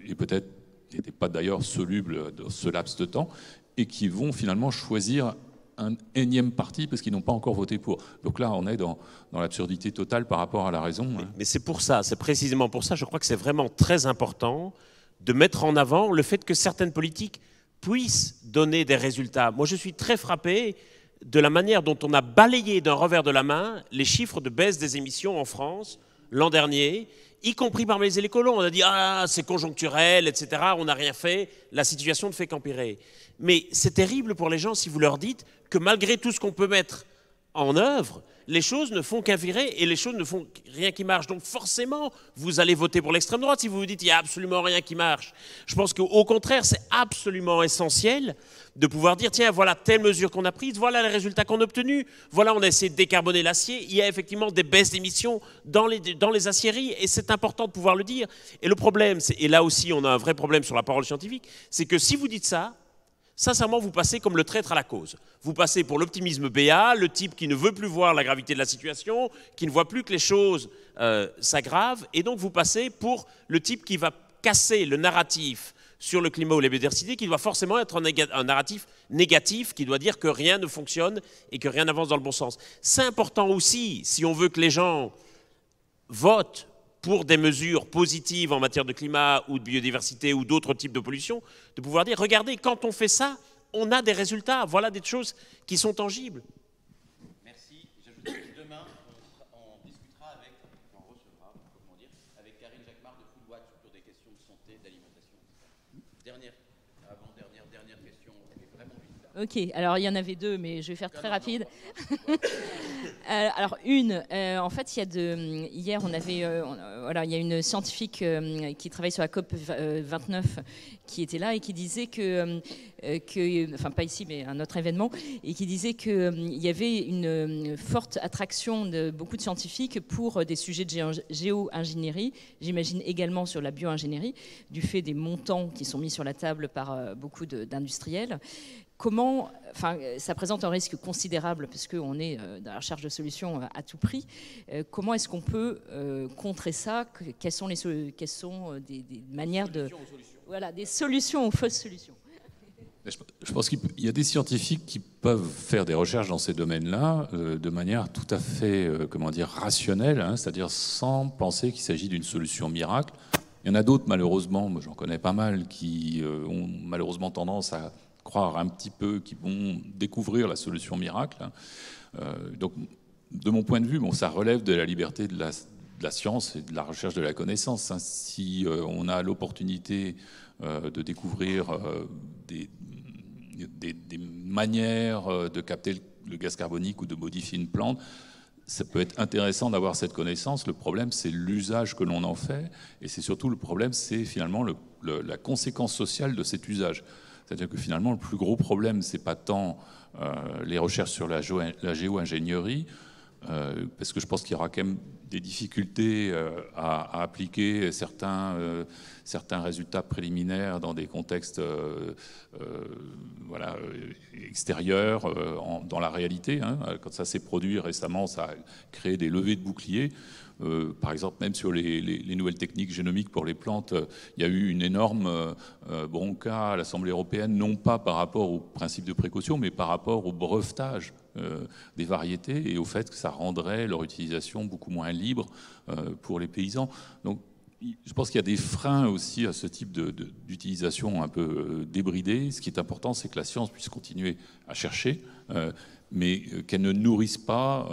et peut-être n'étaient pas d'ailleurs solubles dans ce laps de temps, et qui vont finalement choisir un énième parti parce qu'ils n'ont pas encore voté pour. Donc là, on est dans l'absurdité totale par rapport à la raison. Mais c'est pour ça, c'est précisément pour ça, je crois que c'est vraiment très important de mettre en avant le fait que certaines politiques puissent donner des résultats. Moi, je suis très frappé de la manière dont on a balayé d'un revers de la main les chiffres de baisse des émissions en France l'an dernier, y compris parmi les écolos. On a dit « Ah, c'est conjoncturel, etc. » On n'a rien fait, la situation ne fait qu'empirer. Mais c'est terrible pour les gens si vous leur dites que malgré tout ce qu'on peut mettre en œuvre, les choses ne font qu'empirer et les choses ne font rien qui marche. Donc forcément, vous allez voter pour l'extrême droite si vous vous dites qu'il n'y a absolument rien qui marche. Je pense qu'au contraire, c'est absolument essentiel de pouvoir dire, tiens, voilà telle mesure qu'on a prise, voilà les résultats qu'on a obtenus, voilà, on a essayé de décarboner l'acier, il y a effectivement des baisses d'émissions dans les aciéries, et c'est important de pouvoir le dire. Et le problème, et là aussi on a un vrai problème sur la parole scientifique, c'est que si vous dites ça, sincèrement, vous passez comme le traître à la cause. Vous passez pour l'optimisme béat, le type qui ne veut plus voir la gravité de la situation, qui ne voit plus que les choses s'aggravent, et donc vous passez pour le type qui va casser le narratif sur le climat ou la biodiversité, qui doit forcément être un narratif négatif, qui doit dire que rien ne fonctionne et que rien n'avance dans le bon sens. C'est important aussi, si on veut que les gens votent pour des mesures positives en matière de climat ou de biodiversité ou d'autres types de pollution, de pouvoir dire, regardez, quand on fait ça, on a des résultats, voilà des choses qui sont tangibles. Merci. J'ajoute que demain, on discutera avec Karine Jacquemart de Food Watch sur des questions de santé, d'alimentation. Dernière question, vraiment vite. Ok, alors il y en avait deux, mais je vais faire très rapide. Alors en fait, hier on avait, il y a une scientifique qui travaille sur la COP 29 qui était là et qui disait enfin pas ici, mais un autre événement, et qui disait qu'il y avait une forte attraction de beaucoup de scientifiques pour des sujets de géo-ingénierie, j'imagine également sur la bio-ingénierie, du fait des montants qui sont mis sur la table par beaucoup d'industriels. Ça présente un risque considérable parce qu'on est dans la recherche de solutions à tout prix. Comment est-ce qu'on peut contrer ça? Quelles sont des manières de... Voilà, des solutions aux fausses solutions. Je pense qu'il y a des scientifiques qui peuvent faire des recherches dans ces domaines-là de manière tout à fait, rationnelle, c'est-à-dire sans penser qu'il s'agit d'une solution miracle. Il y en a d'autres, malheureusement, moi j'en connais pas mal, qui ont malheureusement tendance à croire un petit peu qu'ils vont découvrir la solution miracle. Donc, de mon point de vue, ça relève de la liberté de la science et de la recherche de la connaissance. Si on a l'opportunité de découvrir des manières de capter le gaz carbonique ou de modifier une plante, ça peut être intéressant d'avoir cette connaissance. Le problème, c'est l'usage que l'on en fait. Et c'est surtout le problème, c'est finalement la conséquence sociale de cet usage. C'est-à-dire que finalement, le plus gros problème, c'est pas tant les recherches sur la géo-ingénierie, parce que je pense qu'il y aura quand même des difficultés à appliquer certains résultats préliminaires dans des contextes extérieurs, dans la réalité. Quand ça s'est produit récemment, ça a créé des levées de boucliers. Par exemple, même sur les nouvelles techniques génomiques pour les plantes, il y a eu une énorme bronca à l'Assemblée européenne, non pas par rapport au principe de précaution, mais par rapport au brevetage des variétés et au fait que ça rendrait leur utilisation beaucoup moins libre pour les paysans. Donc, je pense qu'il y a des freins aussi à ce type d'utilisation un peu débridée. Ce qui est important, c'est que la science puisse continuer à chercher, mais qu'elle ne nourrisse pas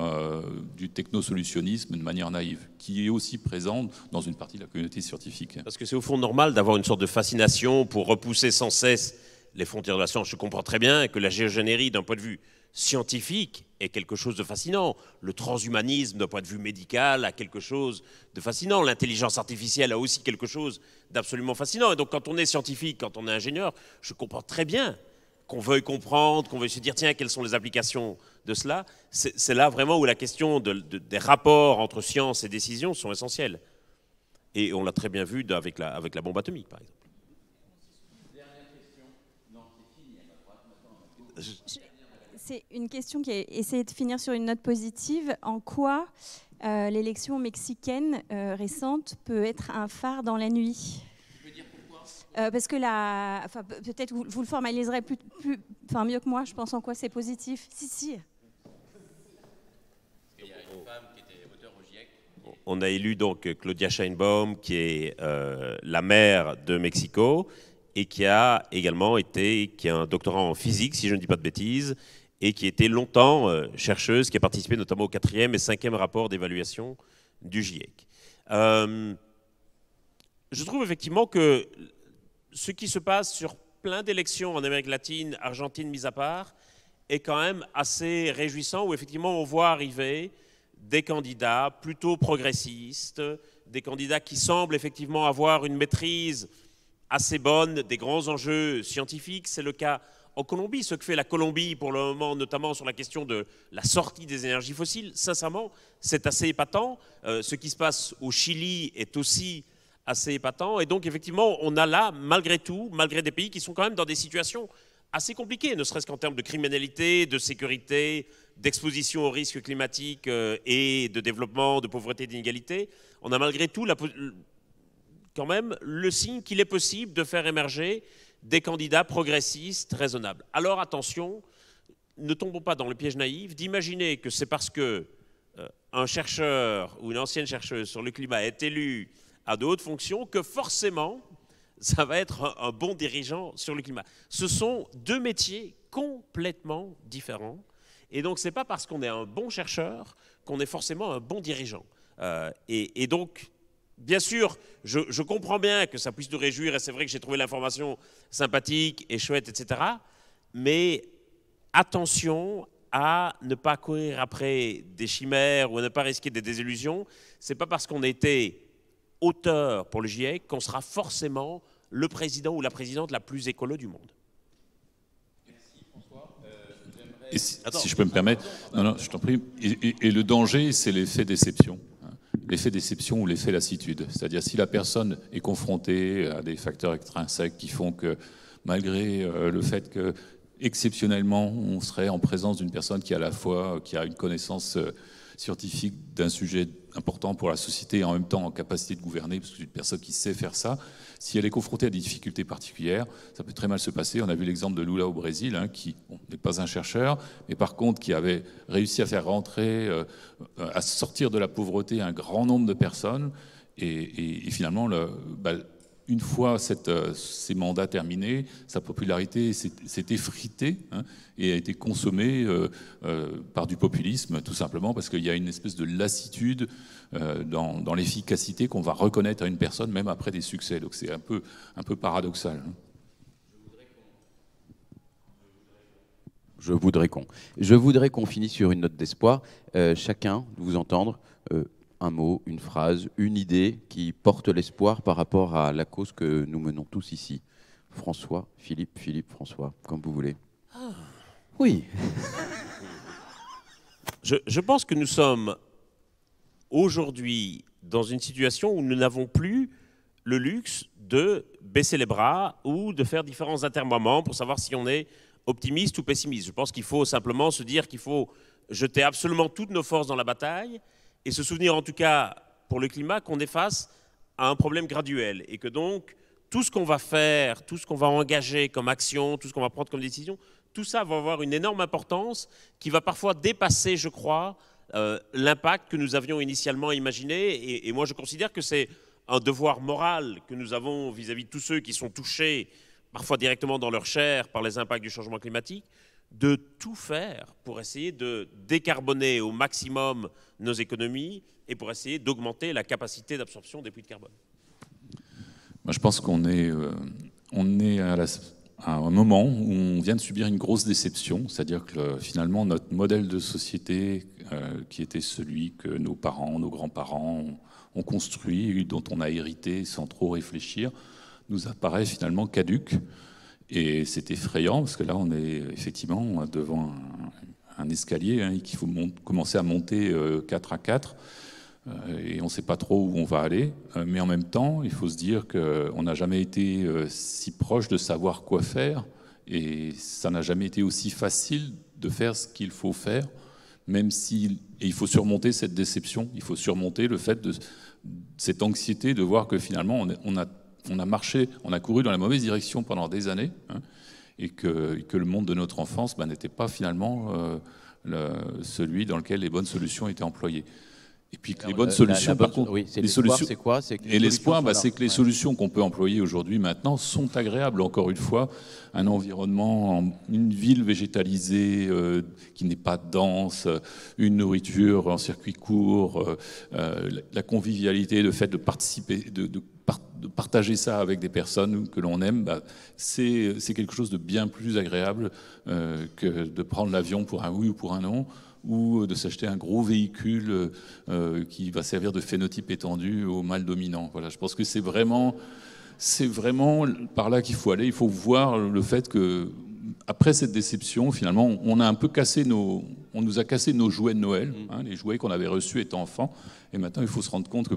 du technosolutionnisme de manière naïve, qui est aussi présente dans une partie de la communauté scientifique. Parce que c'est au fond normal d'avoir une sorte de fascination pour repousser sans cesse les frontières de la science. Je comprends très bien que la géogénérie, d'un point de vue scientifique, est quelque chose de fascinant. Le transhumanisme, d'un point de vue médical, a quelque chose de fascinant. L'intelligence artificielle a aussi quelque chose d'absolument fascinant. Et donc, quand on est scientifique, quand on est ingénieur, je comprends très bien qu'on veuille comprendre, qu'on veuille se dire, tiens, quelles sont les applications de cela. C'est là vraiment où la question des rapports entre science et décision sont essentiels. Et on l'a très bien vu avec la bombe atomique, par exemple. C'est une question qui est essayer de finir sur une note positive. En quoi l'élection mexicaine récente peut être un phare dans la nuit? Tu peux dire pourquoi? Parce que peut-être vous le formaliserez mieux que moi. Je pense en quoi c'est positif. Si. Il y a une femme qui était auteure au GIEC. On a élu donc Claudia Sheinbaum, qui est la maire de Mexico, et qui a également qui a un doctorat en physique, si je ne dis pas de bêtises, et qui était longtemps chercheuse, qui a participé notamment au 4e et 5e rapport d'évaluation du GIEC. Je trouve effectivement que ce qui se passe sur plein d'élections en Amérique latine, Argentine mise à part, est quand même assez réjouissant, où effectivement on voit arriver des candidats plutôt progressistes, des candidats qui semblent effectivement avoir une maîtrise assez bonne des grands enjeux scientifiques. C'est le cas en Colombie. Ce que fait la Colombie pour le moment, notamment sur la question de la sortie des énergies fossiles, sincèrement, c'est assez épatant. Ce qui se passe au Chili est aussi assez épatant. Et donc, effectivement, on a là, malgré tout, malgré des pays qui sont quand même dans des situations assez compliquées, ne serait-ce qu'en termes de criminalité, de sécurité, d'exposition aux risques climatiques et de développement, de pauvreté, d'inégalité, on a malgré tout quand même le signe qu'il est possible de faire émerger des candidats progressistes raisonnables. Alors attention, ne tombons pas dans le piège naïf d'imaginer que c'est parce que un chercheur ou une ancienne chercheuse sur le climat est élu à de hautes fonctions que forcément ça va être un bon dirigeant sur le climat. Ce sont deux métiers complètement différents, et donc c'est pas parce qu'on est un bon chercheur qu'on est forcément un bon dirigeant. Et donc, bien sûr, je comprends bien que ça puisse nous réjouir, et c'est vrai que j'ai trouvé l'information sympathique et chouette, etc. Mais attention à ne pas courir après des chimères ou à ne pas risquer des désillusions. C'est pas parce qu'on a été auteur pour le GIEC qu'on sera forcément le président ou la présidente la plus écolo du monde. Merci François. Et si je peux me permettre, non, je t'en prie. Et le danger, c'est l'effet déception. L'effet déception ou l'effet lassitude. C'est-à-dire si la personne est confrontée à des facteurs extrinsèques qui font que, malgré le fait que, exceptionnellement, on serait en présence d'une personne qui, à la fois, qui a une connaissance scientifique d'un sujet important pour la société et en même temps en capacité de gouverner, parce que c'est une personne qui sait faire ça, si elle est confrontée à des difficultés particulières, ça peut très mal se passer. On a vu l'exemple de Lula au Brésil, qui n'est pas un chercheur, mais par contre qui avait réussi à faire rentrer, à sortir de la pauvreté un grand nombre de personnes, et finalement, une fois ces mandats terminés, sa popularité s'est effritée et a été consommée par du populisme, tout simplement parce qu'il y a une espèce de lassitude dans l'efficacité qu'on va reconnaître à une personne, même après des succès. Donc c'est un peu paradoxal. Je voudrais qu'on finisse sur une note d'espoir. Chacun, de vous entendre, un mot, une phrase, une idée qui porte l'espoir par rapport à la cause que nous menons tous ici. François, Philippe, François, comme vous voulez. Ah. Oui. Je pense que nous sommes aujourd'hui dans une situation où nous n'avons plus le luxe de baisser les bras ou de faire différents atermoiements pour savoir si on est optimiste ou pessimiste. Je pense qu'il faut simplement se dire qu'il faut jeter absolument toutes nos forces dans la bataille et se souvenir en tout cas pour le climat qu'on est face à un problème graduel et que donc tout ce qu'on va faire, tout ce qu'on va engager comme action, tout ce qu'on va prendre comme décision, tout ça va avoir une énorme importance qui va parfois dépasser, je crois, l'impact que nous avions initialement imaginé. Et moi, je considère que c'est un devoir moral que nous avons vis-à-vis de tous ceux qui sont touchés, parfois directement dans leur chair, par les impacts du changement climatique, de tout faire pour essayer de décarboner au maximum nos économies et pour essayer d'augmenter la capacité d'absorption des puits de carbone. Moi, je pense qu'on est, à un moment où on vient de subir une grosse déception, c'est-à-dire que finalement notre modèle de société, qui était celui que nos parents, nos grands-parents ont construit, dont on a hérité sans trop réfléchir, nous apparaît finalement caduque. Et c'est effrayant parce que là, on est effectivement devant un escalier qu'il faut commencer à monter 4 à 4. Et on ne sait pas trop où on va aller. Mais en même temps, il faut se dire qu'on n'a jamais été si proche de savoir quoi faire. Et ça n'a jamais été aussi facile de faire ce qu'il faut faire. Même si, et il faut surmonter cette déception, il faut surmonter le fait de cette anxiété de voir que finalement, on a marché, on a couru dans la mauvaise direction pendant des années, et que le monde de notre enfance n'était pas finalement celui dans lequel les bonnes solutions étaient employées. Et puis que les bonnes solutions, par contre, oui, les solutions, c'est quoi? et l'espoir, c'est que les solutions qu'on peut employer aujourd'hui, maintenant, sont agréables. Encore une fois, un environnement, une ville végétalisée qui n'est pas dense, une nourriture en circuit court, la convivialité, le fait de participer, de partager ça avec des personnes que l'on aime, c'est quelque chose de bien plus agréable que de prendre l'avion pour un oui ou pour un non, ou de s'acheter un gros véhicule qui va servir de phénotype étendu au mâle dominant. Voilà, je pense que c'est vraiment par là qu'il faut aller. Il faut voir le fait que après cette déception, finalement, on nous a cassé nos jouets de Noël, les jouets qu'on avait reçus étant enfant, et maintenant il faut se rendre compte que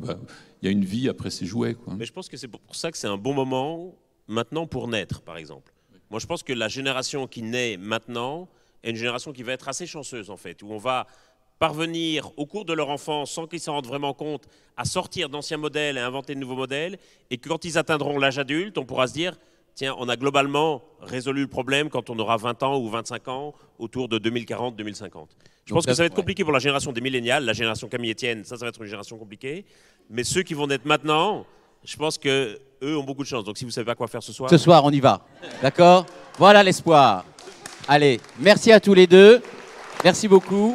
il y a une vie après ces jouets, quoi. Mais je pense que c'est pour ça que c'est un bon moment maintenant pour naître, par exemple. Moi, je pense que la génération qui naît maintenant est une génération qui va être assez chanceuse, en fait, où on va parvenir, au cours de leur enfance, sans qu'ils s'en rendent vraiment compte, à sortir d'anciens modèles et à inventer de nouveaux modèles, et que quand ils atteindront l'âge adulte, on pourra se dire, tiens, on a globalement résolu le problème quand on aura 20 ans ou 25 ans, autour de 2040-2050. Je pense que ça va être compliqué pour la génération des millénials, la génération Camille Etienne, ça va être une génération compliquée, mais ceux qui vont naître maintenant, je pense qu'eux ont beaucoup de chance. Donc si vous ne savez pas quoi faire ce soir... Ce soir, on y va. D'accord ? Voilà l'espoir. Allez, merci à tous les deux. Merci beaucoup.